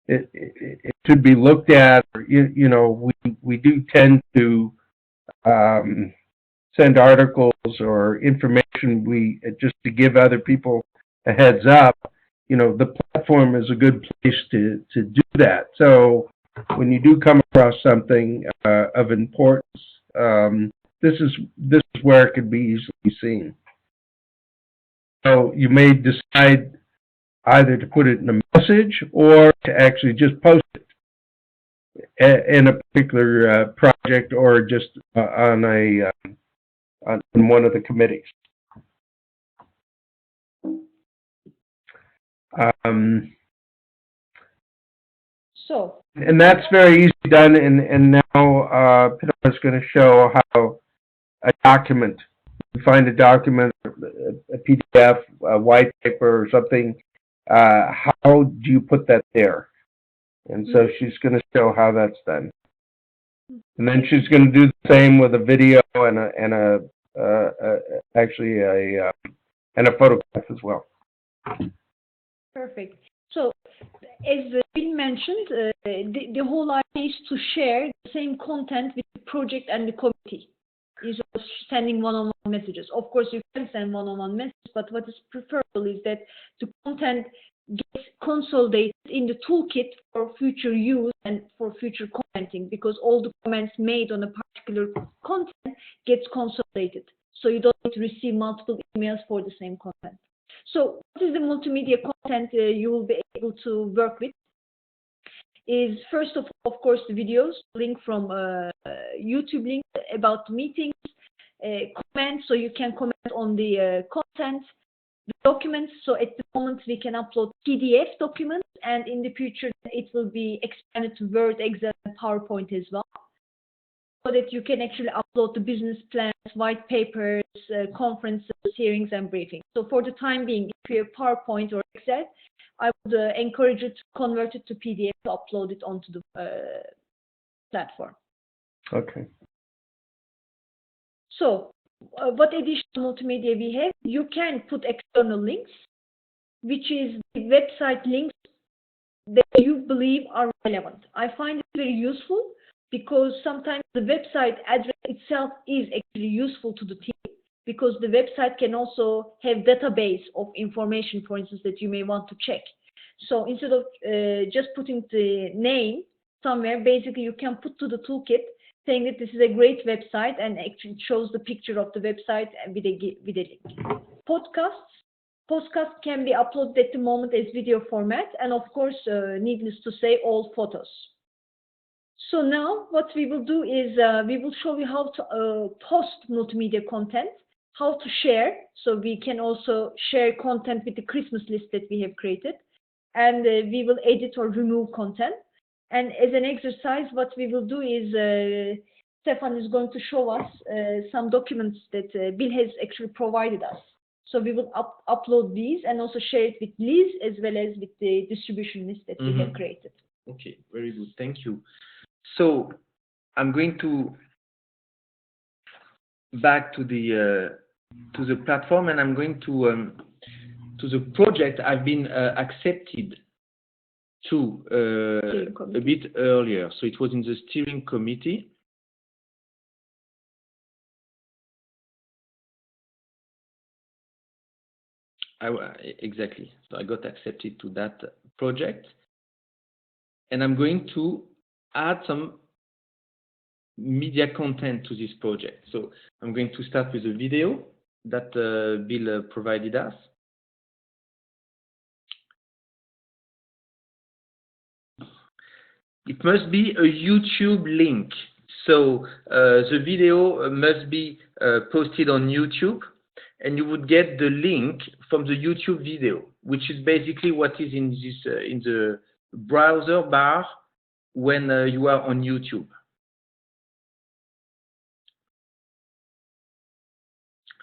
it should be looked at. We do tend to send articles or information just to give other people a heads up. The platform is a good place to do that. So when you do come across something of importance, this is where it could be easily seen. So you may decide either to put it in a message or to actually just post it in a particular project, or just on one of the committees. And that's very easy done. And now Pinar is going to show how a document. You find a document, a PDF, a white paper, or something. How do you put that there? And so she's going to show how that's done. And then she's going to do the same with a video and a photograph as well. Perfect. So, as Bill mentioned, the whole idea is to share the same content with the project and the committee. Is sending one-on-one messages. Of course, you can send one-on-one messages, but what is preferable is that the content gets consolidated in the toolkit for future use and for future commenting, because all the comments made on a particular content gets consolidated. So you don't need to receive multiple emails for the same content. So what is the multimedia content you will be able to work with? Is first of course, the videos, link from YouTube link about meetings, comments, so you can comment on the content, the documents. So at the moment we can upload PDF documents, and in the future it will be expanded to Word, Excel, and PowerPoint as well, so that you can actually upload the business plans, white papers, conferences, hearings, and briefings. So for the time being, if you have PowerPoint or Excel, I would encourage you to convert it to PDF to upload it onto the platform. Okay. So, what additional multimedia we have? You can put external links, which is the website links that you believe are relevant. I find it very useful because sometimes the website address itself is actually useful to the team, because the website can also have database of information, for instance, that you may want to check. So instead of just putting the name somewhere, basically you can put to the toolkit saying that this is a great website, and actually shows the picture of the website with a link. Podcasts can be uploaded at the moment as video format, and of course, needless to say, all photos. So now what we will do is we will show you how to post multimedia content, how to share, so we can also share content with the Christmas list that we have created, and we will edit or remove content. And as an exercise, what we will do is Stefan is going to show us some documents that Bill has actually provided us. So we will upload these and also share it with Liz as well as with the distribution list that we have created. Okay, very good. Thank you. So I'm going to back to the platform, and I'm going to the project I've been accepted to a bit earlier. So it was in the steering committee. Exactly. So I got accepted to that project, and I'm going to add some media content to this project. So I'm going to start with a video that Bill provided us. It must be a YouTube link. So the video must be posted on YouTube, and you would get the link from the YouTube video, which is basically what is in this in the browser bar when you are on YouTube.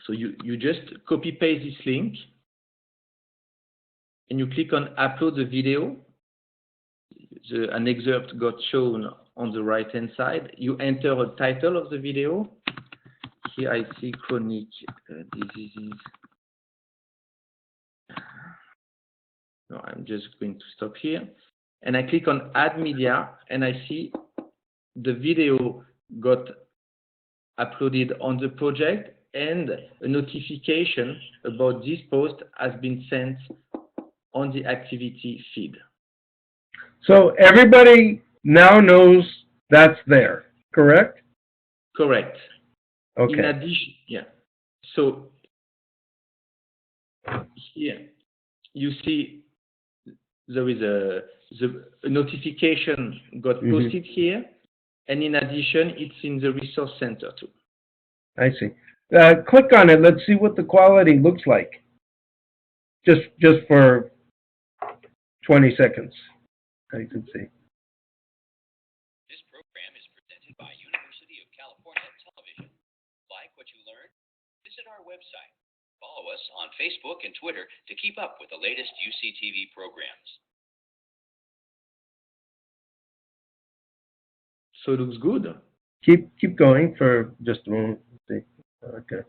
So you just copy paste this link, and you click on upload the video. An excerpt got shown on the right hand side. You enter a title of the video. Here I see chronic diseases. No, I'm just going to stop here. And I click on add media, and I see the video got uploaded on the project, and a notification about this post has been sent on the activity feed. So everybody now knows that's there, correct? Correct. Okay. In addition, yeah. So here you see there is a notification got posted here, and in addition, it's in the resource center too. I see. Click on it. Let's see what the quality looks like. Just for 20 seconds. You can see. This program is presented by University of California Television. Like what you learned? Visit our website. Follow us on Facebook and Twitter to keep up with the latest UCTV programs. So it looks good. Keep going for just a moment. See. Okay.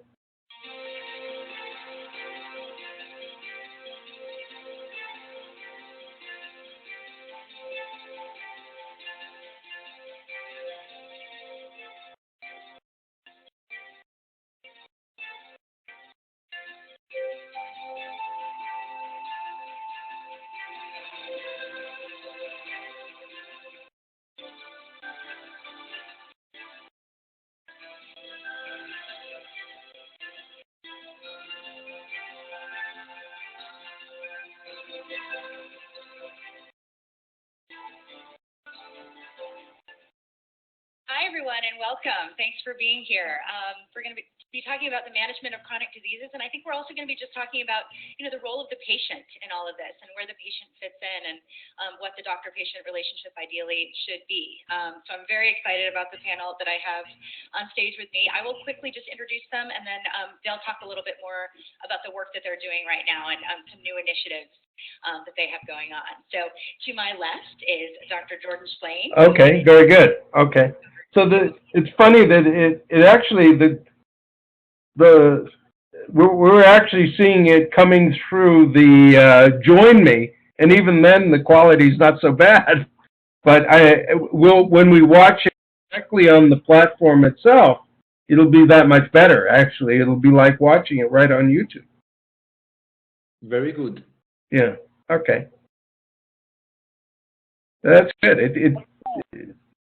Hi, everyone, and welcome. Thanks for being here. We're going to be talking about the management of chronic diseases, and I think we're also going to be just talking about, the role of the patient in all of this and where the patient fits in and what the doctor-patient relationship ideally should be. So I'm very excited about the panel that I have on stage with me. I will quickly just introduce them, and then they'll talk a little bit more about the work that they're doing right now and some new initiatives that they have going on. So to my left is Dr. Jordan Splain. Okay, very good. Okay. So it's funny that it actually we're actually seeing it coming through the Join Me, and even then the quality's not so bad. But when we watch it directly on the platform itself, it'll be that much better. Actually, it'll be like watching it right on YouTube. Very good. Yeah. Okay. That's good.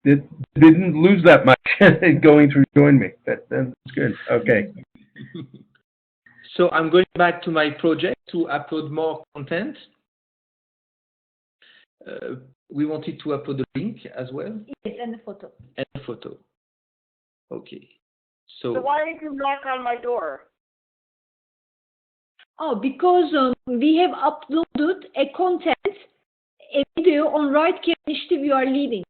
It didn't lose that much going through Join Me. That's good. Okay. So I'm going back to my project to upload more content. We wanted to upload a link as well. Yes, and the photo. And a photo. Okay. So why did you knock on my door? Oh, because we have uploaded a video on Right Care Initiative you are leading.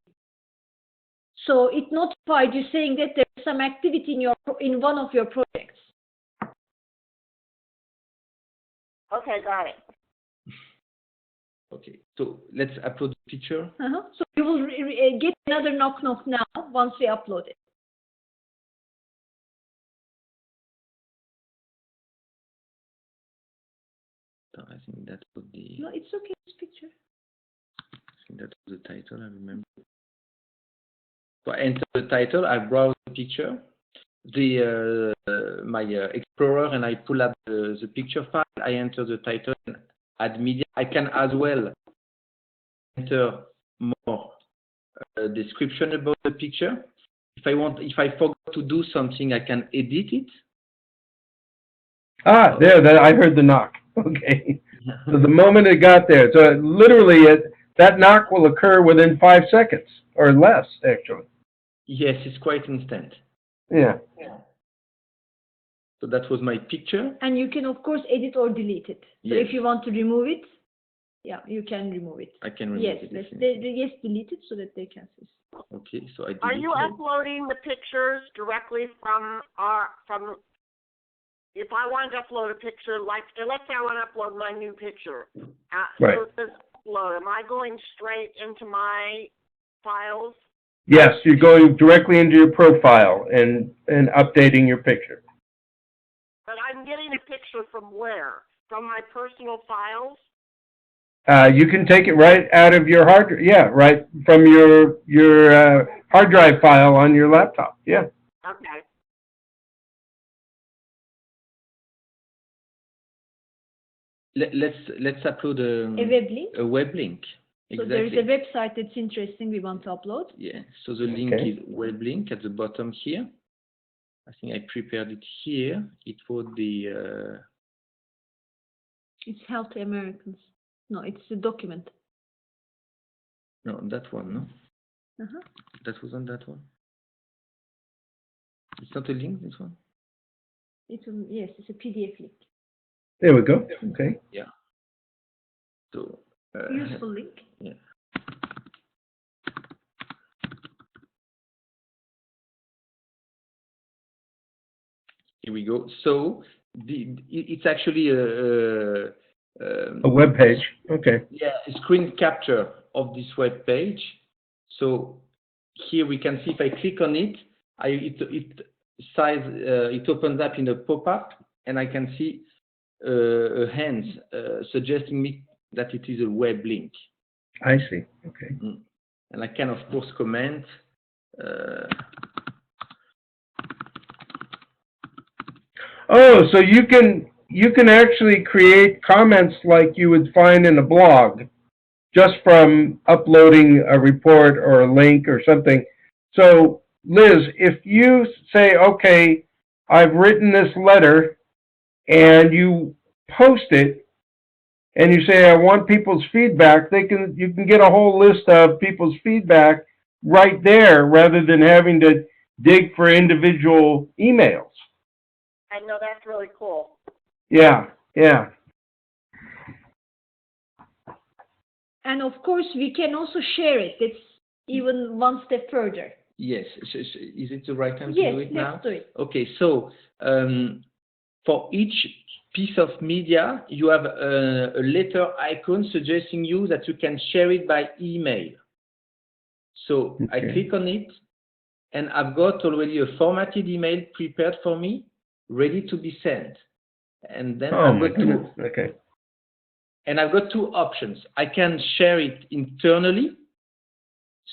So it notified you saying that there's some activity in one of your projects. Okay, got it. Okay, so let's upload the picture. So you will get another knock now once we upload it. So I think that was the. No, it's okay. This picture. I think that was the title. I remember. So I enter the title. I browse the picture. My Explorer, and I pull up the picture file. I enter the title and add media. I can as well enter more description about the picture. If I forgot to do something, I can edit it. Ah, there, I heard the knock. Okay. So the moment it got there, so literally that knock will occur within 5 seconds or less, actually. Yes, it's quite instant. Yeah. So that was my picture. And you can, of course, edit or delete it. So Yes. if you want to remove it, yeah, you can remove it. I can remove yes, it. Yes, delete it so that they can see. Okay, so I delete Are you it. uploading the pictures directly from if I wanted to upload a picture, like, let's say I want to upload my new picture. Right. So it says upload. Am I going straight into my files? Yes, you're going directly into your profile and updating your picture. But I'm getting a picture from where? From my personal files? You can take it right out of your right from your hard drive file on your laptop. Yeah. Okay. Let's upload A web link. a web link. So Exactly. there is a website that's interesting we want to upload. Yeah. So the link is web link at the bottom here. I think I prepared it here. It was the. It's Healthy Americans. No, it's a document. No, that one. No. Uh-huh. That wasn't that one. It's not a link. This one. Yes, it's a PDF link. There we go. Okay. Yeah. So. Useful link. Yeah. Here we go. So it's actually A web page. Okay. yeah, a screen capture of this web page. So here we can see if I click on it, it opens up in a pop-up, and I can see a hand suggesting me that it is a web link. I see. Okay. And I can of course comment. Oh, so you can actually create comments like you would find in a blog, just from uploading a report or a link or something. So, Liz, if you say, okay, I've written this letter, and you post it, and you say, I want people's feedback, you can get a whole list of people's feedback right there, rather than having to dig for individual emails. I know, that's really cool. Yeah, yeah. And of course, we can also share it. It's even one step further. Yes. Is it the right time to do it now? Yes, let's do it. Okay, so for each piece of media, you have a letter icon suggesting you that you can share it by email. So I click on it, and I've got already a formatted email prepared for me, ready to be sent. And then I've got two options. I can share it internally,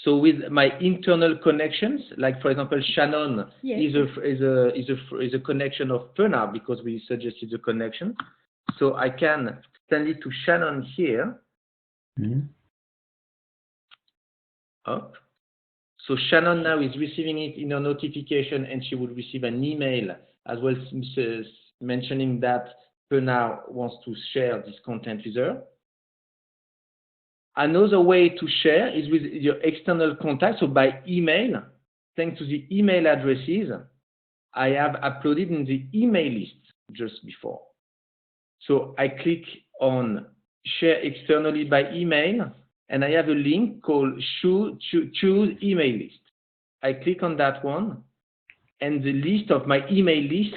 so with my internal connections, like for example, Shannon is a connection of Pena, because we suggested the connection. So I can send it to Shannon here. Up. So Shannon now is receiving it in a notification, and she will receive an email as well, mentioning that Pena wants to share this content with her. Another way to share is with your external contacts, so by email, thanks to the email addresses I have uploaded in the email list just before. So I click on share externally by email, and I have a link called choose email list. I click on that one, and the list of my email list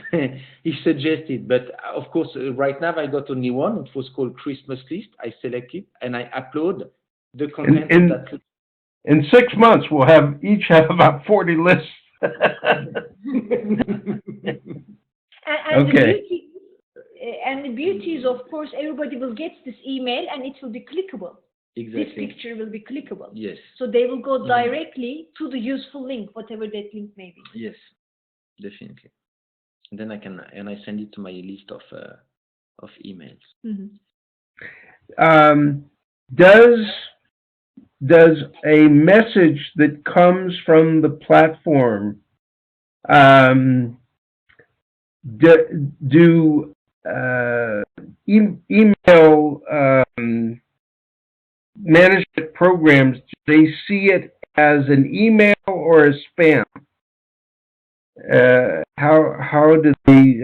is suggested. But of course, right now I got only one. It was called Christmas list. I select it and I upload the content of that list. In 6 months, we'll each have about 40 lists. And Okay. the beauty is, of course, everybody will get this email and it will be clickable. Exactly. This picture will be clickable. Yes. So they will go directly to the useful link, whatever that link may be. Yes, definitely. And then I send it to my list of emails. Mm-hmm. Does a message that comes from the platform do email management programs, do they see it as an email or a spam? How do they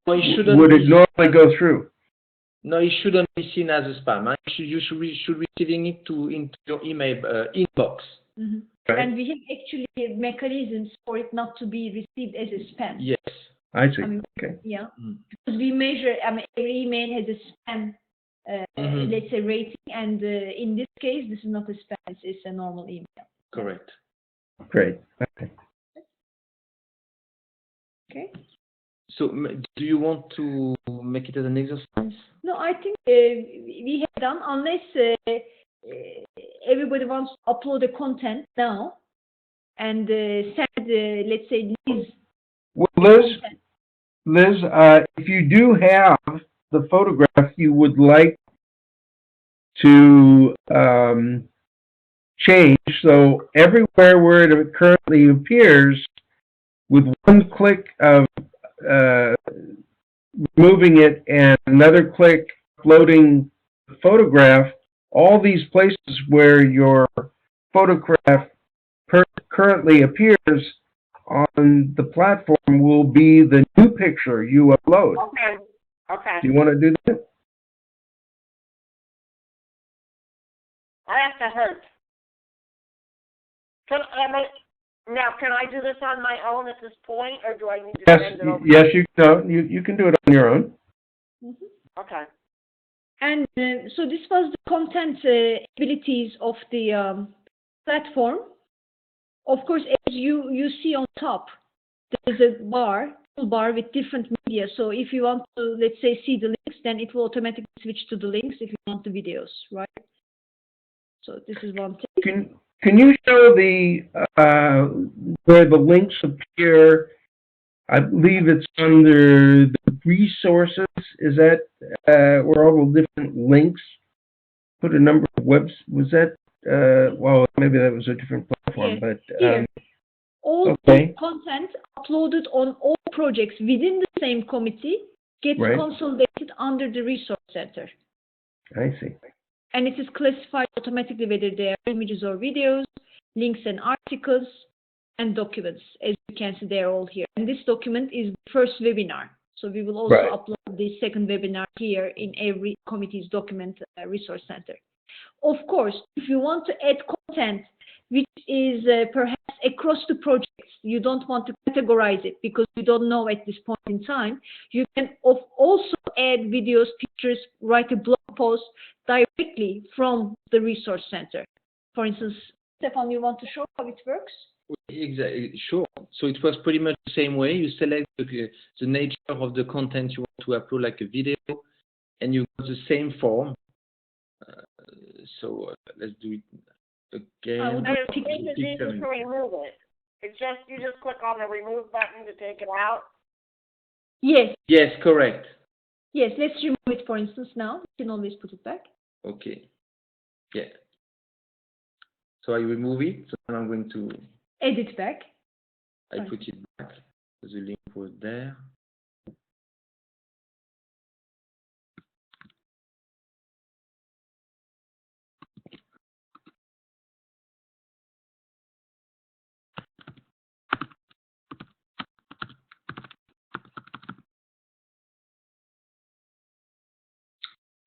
would it normally go through? No, it shouldn't be seen as a spam. You should receiving it into your email inbox. Mm-hmm. Right. And we have actually mechanisms for it not to be received as a spam. Yes. I see. Okay. Yeah. Because we measure, every email has a spam, let's say, rating, and in this case, this is not a spam, it's a normal email. Correct. Great. Okay. Okay. So, do you want to make it as an exercise? No, I think we have done, unless everybody wants to upload the content now and send, let's say, Liz. Well, Liz, if you do have the photograph you would like to change, so everywhere where it currently appears, with one click of removing it and another click uploading the photograph, all these places where your photograph currently appears on the platform will be the new picture you upload. Okay. Okay. Do you want to do that? I have to hurt. Can I do this on my own at this point, or do I need to send it over? Yes, you can do it on your own. Mm-hmm. Okay. And so this was the content abilities of the platform. Of course, as you see on top, there's a toolbar with different media. So if you want to, let's say, see the links, then it will automatically switch to the links if you want the videos, right? So this is one thing. Can you show the where the links appear? I believe it's under the resources. Is that where all the different links? Put a number of webs. Was that? Well, maybe that was a different platform, Yes. but all okay. Content uploaded on all projects within the same committee gets consolidated under the resource center. I see. And it is classified automatically whether they are images or videos, links and articles, and documents. As you can see, they're all here. And this document is the first webinar. So we will also upload the second webinar here in every committee's document resource center. Of course, if you want to add content which is perhaps across the projects, you don't want to categorize it because you don't know at this point in time, you can also add videos, pictures, write a blog post directly from the resource center. For instance, Stefan, you want to show how it works? Exactly, sure. So it works pretty much the same way. You select the nature of the content you want to upload, like a video, and you got the same form. Let's do it again. It's easy to remove it. You just click on the remove button to take it out. Yes. Yes, correct. Yes, let's remove it, for instance, now. You can always put it back. Okay. Yeah. So I remove it. So now I'm going to edit back. I put it back. The link was there.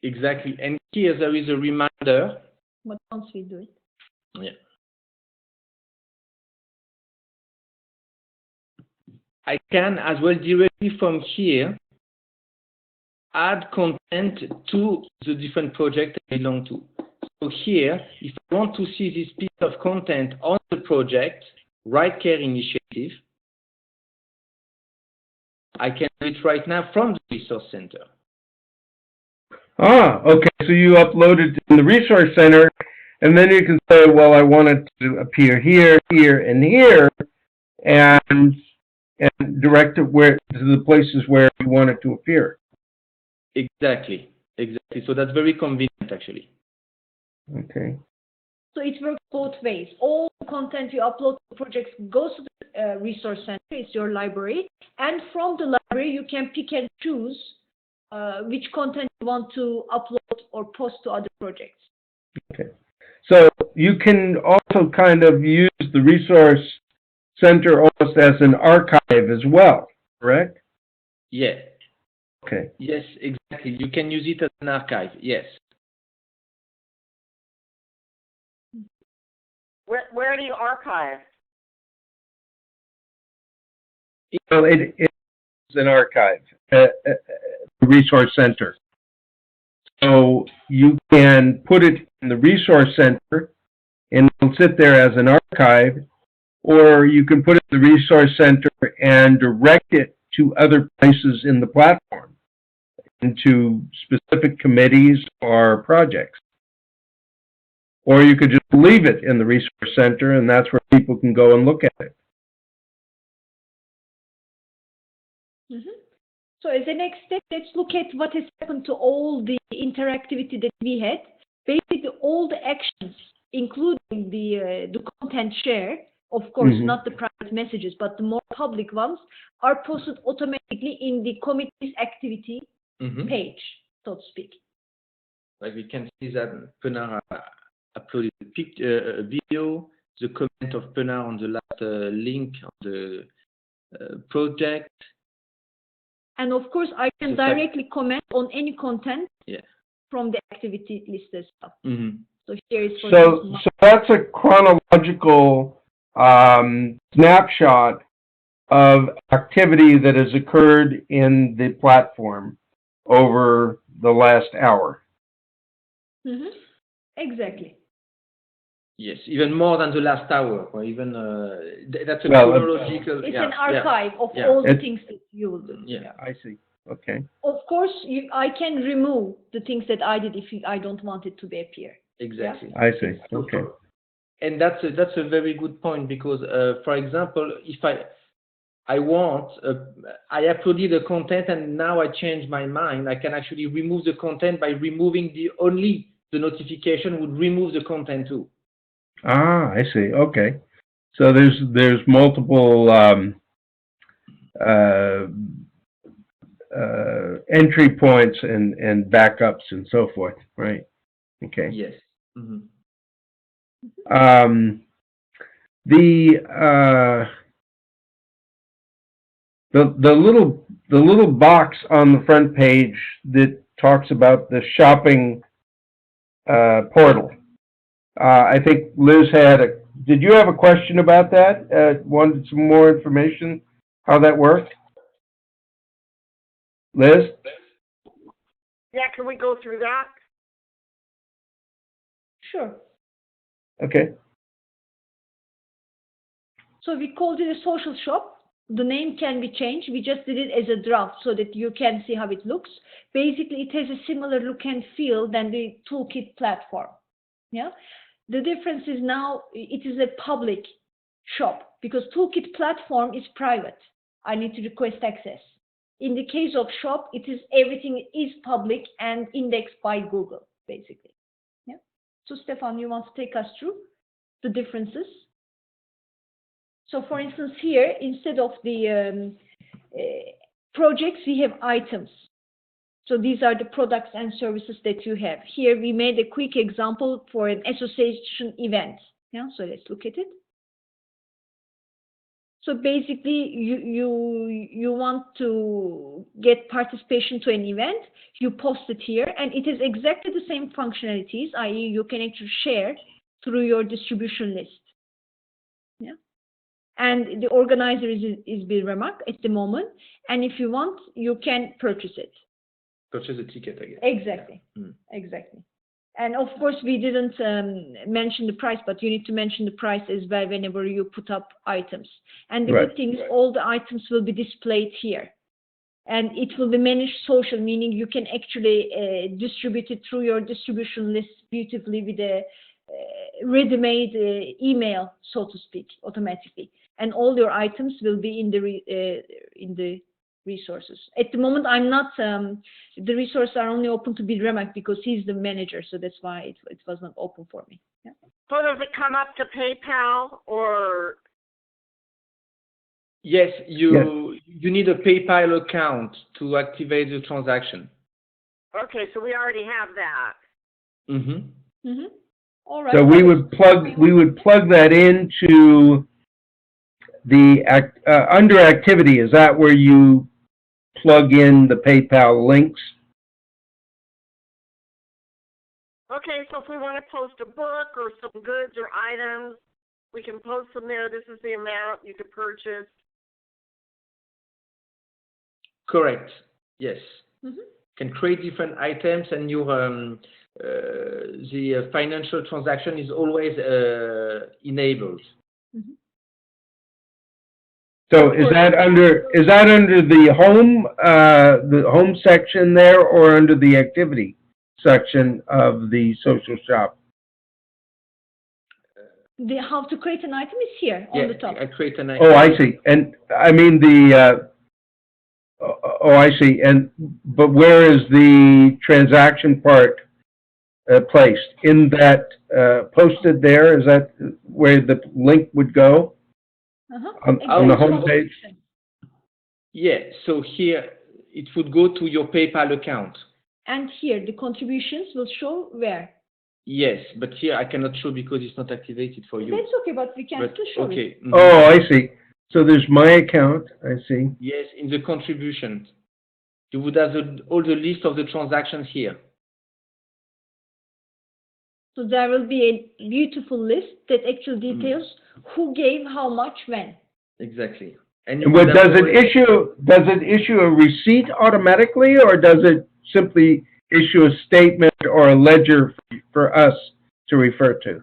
Exactly. And here there is a reminder. But once we do it. Yeah. I can as well directly from here add content to the different project I belong to. So here, if I want to see this piece of content on the project, Right Care Initiative, I can do it right now from the Resource Center. Ah, okay. So you upload it in the Resource Center, and then you can say, well, I want it to appear here, here, and here, and direct it where to the places where you want it to appear. Exactly. So that's very convenient, actually. Okay. So it works both ways. All the content you upload to projects goes to the resource center, it's your library, and from the library you can pick and choose which content you want to upload or post to other projects. Okay. So you can also kind of use the Resource Center almost as an archive as well, correct? Yeah. Okay. Yes, exactly. You can use it as an archive. Yes. Where do you archive? Well, it's an archive, the Resource Center. So you can put it in the Resource Center and it'll sit there as an archive, or you can put it in the Resource Center and direct it to other places in the platform, into specific committees or projects. Or you could just leave it in the Resource Center and that's where people can go and look at it. So as a next step, let's look at what has happened to all the interactivity that we had. Basically, all the actions, including the content share, of course, not the private messages, but the more public ones, are posted automatically in the committee's activity page, so to speak. Like we can see that Penar uploaded a video, the comment of Penar on the last link on the project. And of course, I can directly comment on any content from the activity list as well. So here is so that's a chronological snapshot of activity that has occurred in the platform over the last hour. Exactly. Yes, even more than the last hour, or even that's a chronological. It's an archive of all the things that you will do. Yeah, I see. Okay. Of course, I can remove the things that I did if I don't want it to be appear. Exactly. I see. Okay. And that's a very good point because, for example, if I want, I uploaded the content and now I change my mind, I can actually remove the content by removing only the notification would remove the content too. Ah, I see. Okay. So there's multiple entry points and backups and so forth, right? Okay. Yes. The little box on the front page that talks about the shopping portal. I think Liz did you have a question about that? Wanted some more information, how that worked? Liz? Yeah, can we go through that? Sure. Okay. So we called it a social shop. The name can be changed. We just did it as a draft so that you can see how it looks. Basically, it has a similar look and feel than the Toolkit platform. Yeah. The difference is now it is a public shop because Toolkit platform is private. I need to request access. In the case of shop, everything is public and indexed by Google, basically. Yeah. So Stefan, you want to take us through the differences? So for instance, here, instead of the projects, we have items. So these are the products and services that you have. Here we made a quick example for an association event. Yeah, so let's look at it. So basically, you want to get participation to an event, you post it here, and it is exactly the same functionalities, i.e. you can actually share through your distribution list. Yeah. and the organizer is Bill Remark at the moment. And if you want, you can purchase it. Purchase a ticket, I guess. Exactly. Exactly. And of course, we didn't mention the price, but you need to mention the price as well whenever you put up items. And the good thing is all the items will be displayed here. And it will be managed social, meaning you can actually distribute it through your distribution list beautifully with a ready-made email, so to speak, automatically. And all your items will be in the resources. At the moment, I'm not, the resources are only open to Bill Remark because he's the manager, so that's why it was not open for me. Yeah. So does it come up to PayPal or? Yes, you need a PayPal account to activate the transaction. Okay, so we already have that. All right. So we would plug that into the under activity. Is that where you plug in the PayPal links? Okay, so if we want to post a book or some goods or items, we can post them there. This is the amount you could purchase. Correct. Yes. Can create different items, and your the financial transaction is always enabled. So is that under the home section there, or under the activity section of the social shop? How to create an item is here on the top. I create an item. Oh, I see. And I mean I see. But where is the transaction part placed? In that posted there? Is that where the link would go? On the home page? Yeah. So here it would go to your PayPal account. And here the contributions will show where? Yes, but here I cannot show because it's not activated for you. That's okay, but we can still show it. Oh, I see. So there's my account, I see. Yes, in the contributions. You would have all the list of the transactions here. So there will be a beautiful list that actually details who gave how much when. Exactly. And does it issue a receipt automatically, or does it simply issue a statement or a ledger for us to refer to?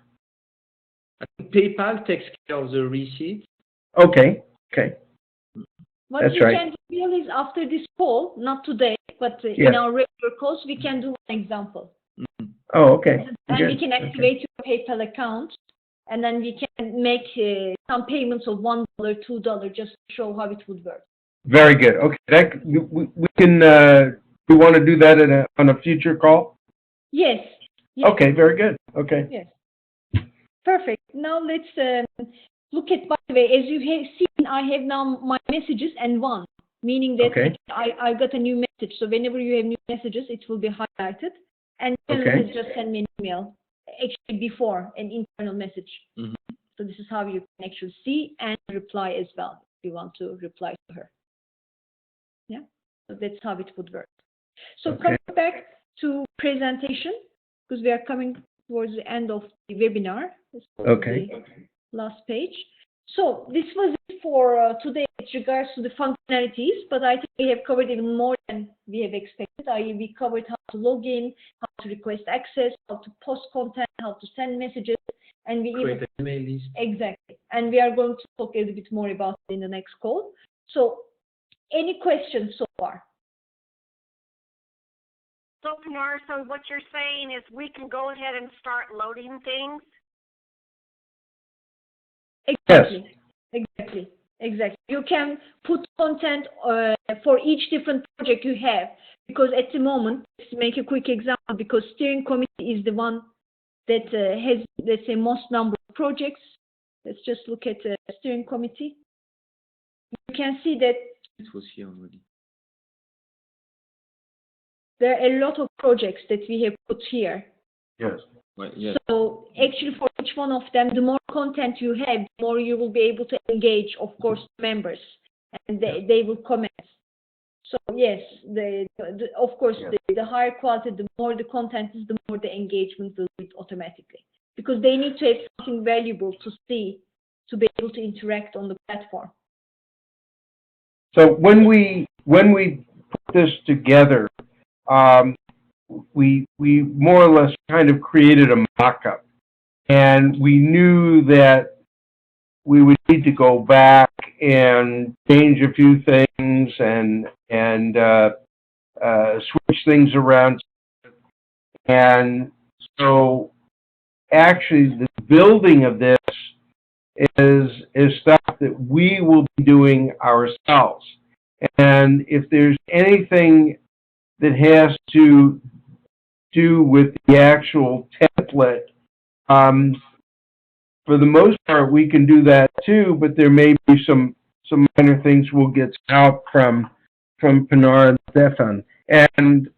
PayPal takes care of the receipt. Okay. What That's we right. can do is after this call, not today, but in our regular calls, we can do an example. Oh, okay. And Good. we can activate your PayPal account, and then we can make some payments of $1, $2, just to show how it would work. Very good. Okay, we can. We want to do that on a future call. Yes. Okay. Very good. Okay. Yes. Perfect. Now let's look at. By the way, as you have seen, I have now my messages and one, meaning that I got a new message. So whenever you have new messages, it will be highlighted. And has just send me an email, actually before an internal message. So this is how you can actually see and reply as well if you want to reply to her. Yeah, so that's how it would work. So coming back to presentation, because we are coming towards the end of the webinar. The last page. So this was it for today with regards to the functionalities, but I think we have covered even more than we have expected. We covered how to log in, how to request access, how to post content, how to send messages, and we create an email list. Exactly. And we are going to talk a little bit more about it in the next call. So, any questions so far? So, Pinar, so what you're saying is we can go ahead and start loading things? Exactly. You can put content for each different project you have, because at the moment, let's make a quick example, because steering committee is the one that has, let's say, most number of projects. Let's just look at steering committee. You can see that it was here already. There are a lot of projects that we have put here. Yes. Right, yes. So actually for each one of them, the more content you have, the more you will be able to engage, of course, members, and they will comment. So yes, of course, the higher quality, the more the content is, the more the engagement will be automatically. Because they need to have something valuable to see to be able to interact on the platform. So when we put this together, we more or less kind of created a mock-up, and we knew that we would need to go back and change a few things and switch things around. And so actually the building of this is stuff that we will be doing ourselves. And if there's anything that has to do with the actual template, for the most part, we can do that too, but there may be some minor things we'll get help from Pinar and Stefan. And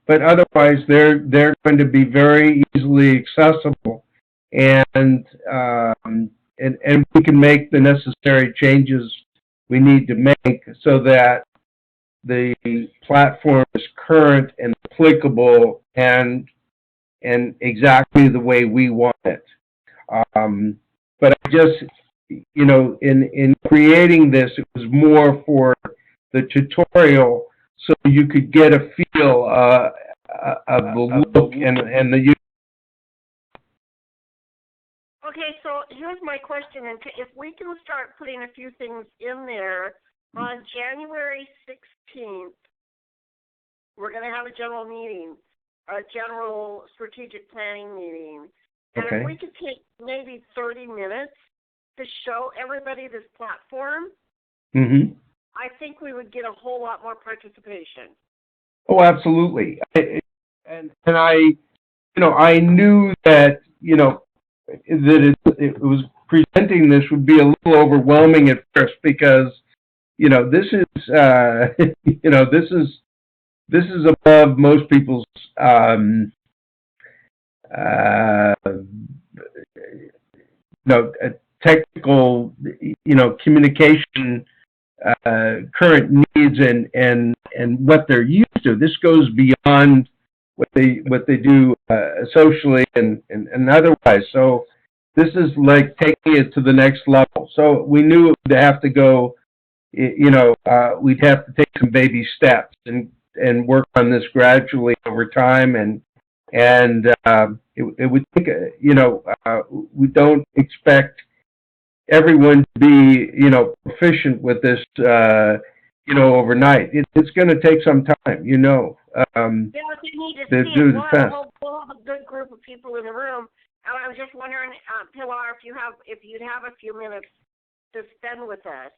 but otherwise, they're going to be very easily accessible, and we can make the necessary changes we need to make so that the platform is current and applicable and exactly the way we want it. But I just, you know, in creating this, it was more for the tutorial, so you could get a feel of the look and the use. Okay, so here's my question, and if we can start putting a few things in there, on January 16th, we're going to have a general meeting, a general strategic planning meeting. And Okay. if we could take maybe 30 minutes to show everybody this platform, Mm-hmm. I think we would get a whole lot more participation. Oh, absolutely. And I, you know, I knew that, you know, that it was presenting this would be a little overwhelming at first because, you know, this is, you know, this is above most people's, technical, you know, communication, current needs and what they're used to. This goes beyond what they do socially and otherwise. So this is like taking it to the next level. So we knew it would have to go, you know, we'd have to take some baby steps and work on this gradually over time. And it would take, you know, we don't expect everyone to be, you know, proficient with this, you know, overnight. It's going to take some time, you know. Yeah, they need to see do it. the We'll have a good group of people in the room. And I was just wondering, Pilar, if you'd have a few minutes to spend with us.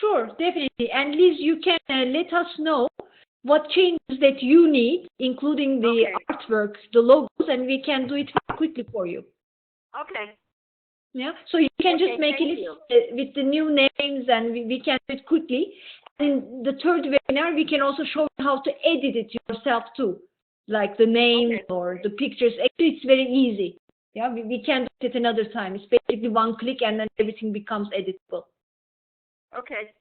Sure, definitely. And Liz, you can let us know what changes that you need, including the artworks, the logos, and we can do it very quickly for you. Okay. Yeah, so you can just make thank it with the new names, and we can do it quickly. And in the third webinar, we can also show you how to edit it yourself too, like the names or the pictures. Actually, it's very easy. Yeah, we can do it another time. It's basically one click, and then everything becomes editable. Okay.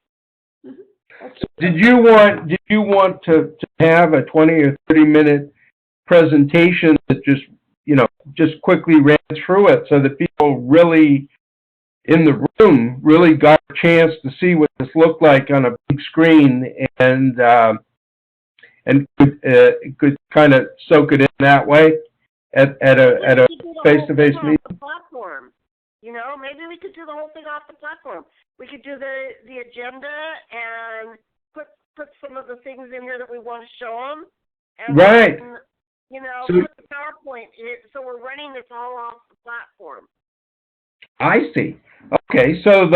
Mm-hmm. Okay. Did you want to have a 20 or 30-minute presentation that just quickly ran through it so that people really in the room really got a chance to see what this looked like on a big screen and could kind of soak it in that way at a face-to-face meeting? The platform. You know, maybe we could do the whole thing off the platform. We could do the agenda and put some of the things in here that we want to show them. And right. Then, you know, So, put the PowerPoint. So we're running this all off the platform. I see. Okay, so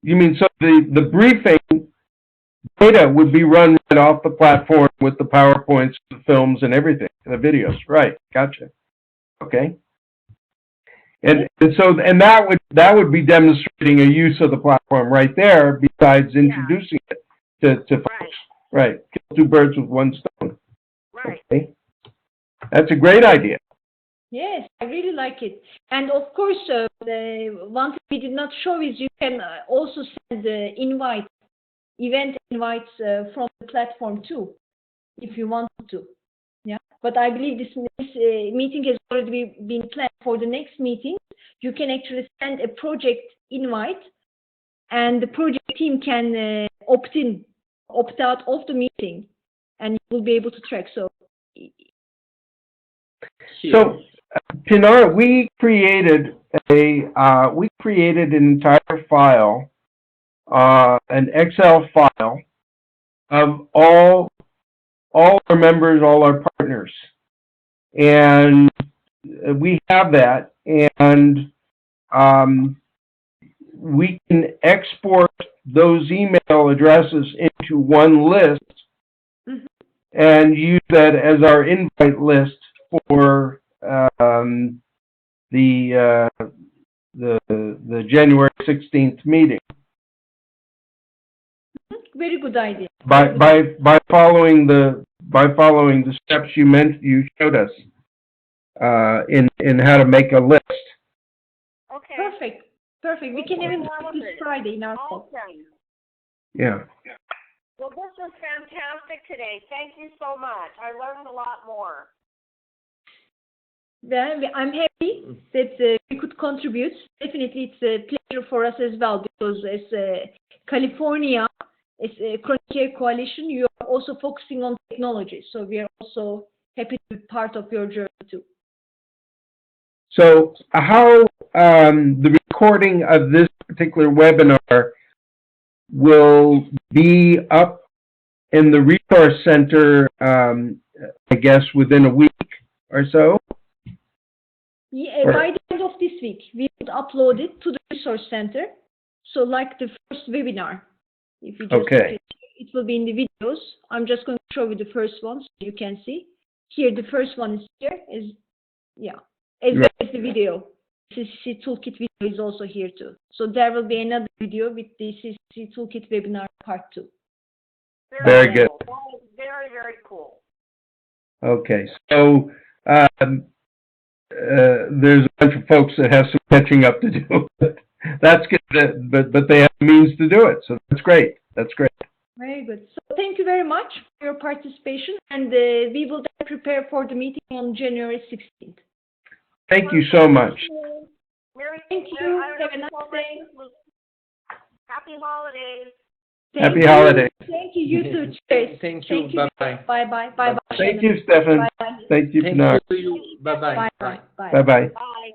you mean the briefing data would be run right off the platform with the PowerPoints, the films, and everything, the videos. Right, gotcha. Okay. And that would be demonstrating a use of the platform right there, besides introducing it to folks. Right. Kill two birds with one stone. Right. Okay. That's a great idea. Yes, I really like it. And of course, the one thing we did not show is you can also send event invites from the platform too, if you want to. Yeah. but I believe this meeting has already been planned for the next meeting. You can actually send a project invite, and the project team can opt out of the meeting, and you will be able to track. So, Pinar, we created an entire file, an Excel file of all our members, all our partners, and we have that, and we can export those email addresses into one list and use that as our invite list for the January 16th meeting. very good idea. By following the steps you showed us in how to make a list. Okay. Perfect. We can even do this Friday in our call. Awesome. Yeah. Well, this was fantastic today. Thank you so much. I learned a lot more. Well, I'm happy that we could contribute. Definitely, it's a pleasure for us as well, because as California, as a Chronic Care Coalition, you are also focusing on technology. So we are also happy to be part of your journey too. So how the recording of this particular webinar will be up in the Resource Center, I guess, within a week or so? Yeah, by the end of this week, we will upload it to the Resource Center. So like the first webinar, if you just Okay. it will be in the videos. I'm just going to show you the first one so you can see. Here, the first one is here, as well as the video. CCC Toolkit video is also here too. So there will be another video with the CCC Toolkit webinar part 2. Very good. Cool. That was very, very cool. Okay, so there's a bunch of folks that have some catching up to do. That's good, but they have means to do it, so that's great. That's great. Very good. So thank you very much for your participation, and we will then prepare for the meeting on January 16th. Thank you so much. Thank you. Have a nice day. Happy holidays. Happy holidays. Thank you. You too. Cheers. Thank you. Bye-bye. Bye-bye. Bye-bye. Thank you, Stefan. Bye-bye. Thank you, Thank Pinar. you. Bye-bye. Bye-bye. Bye-bye. Bye.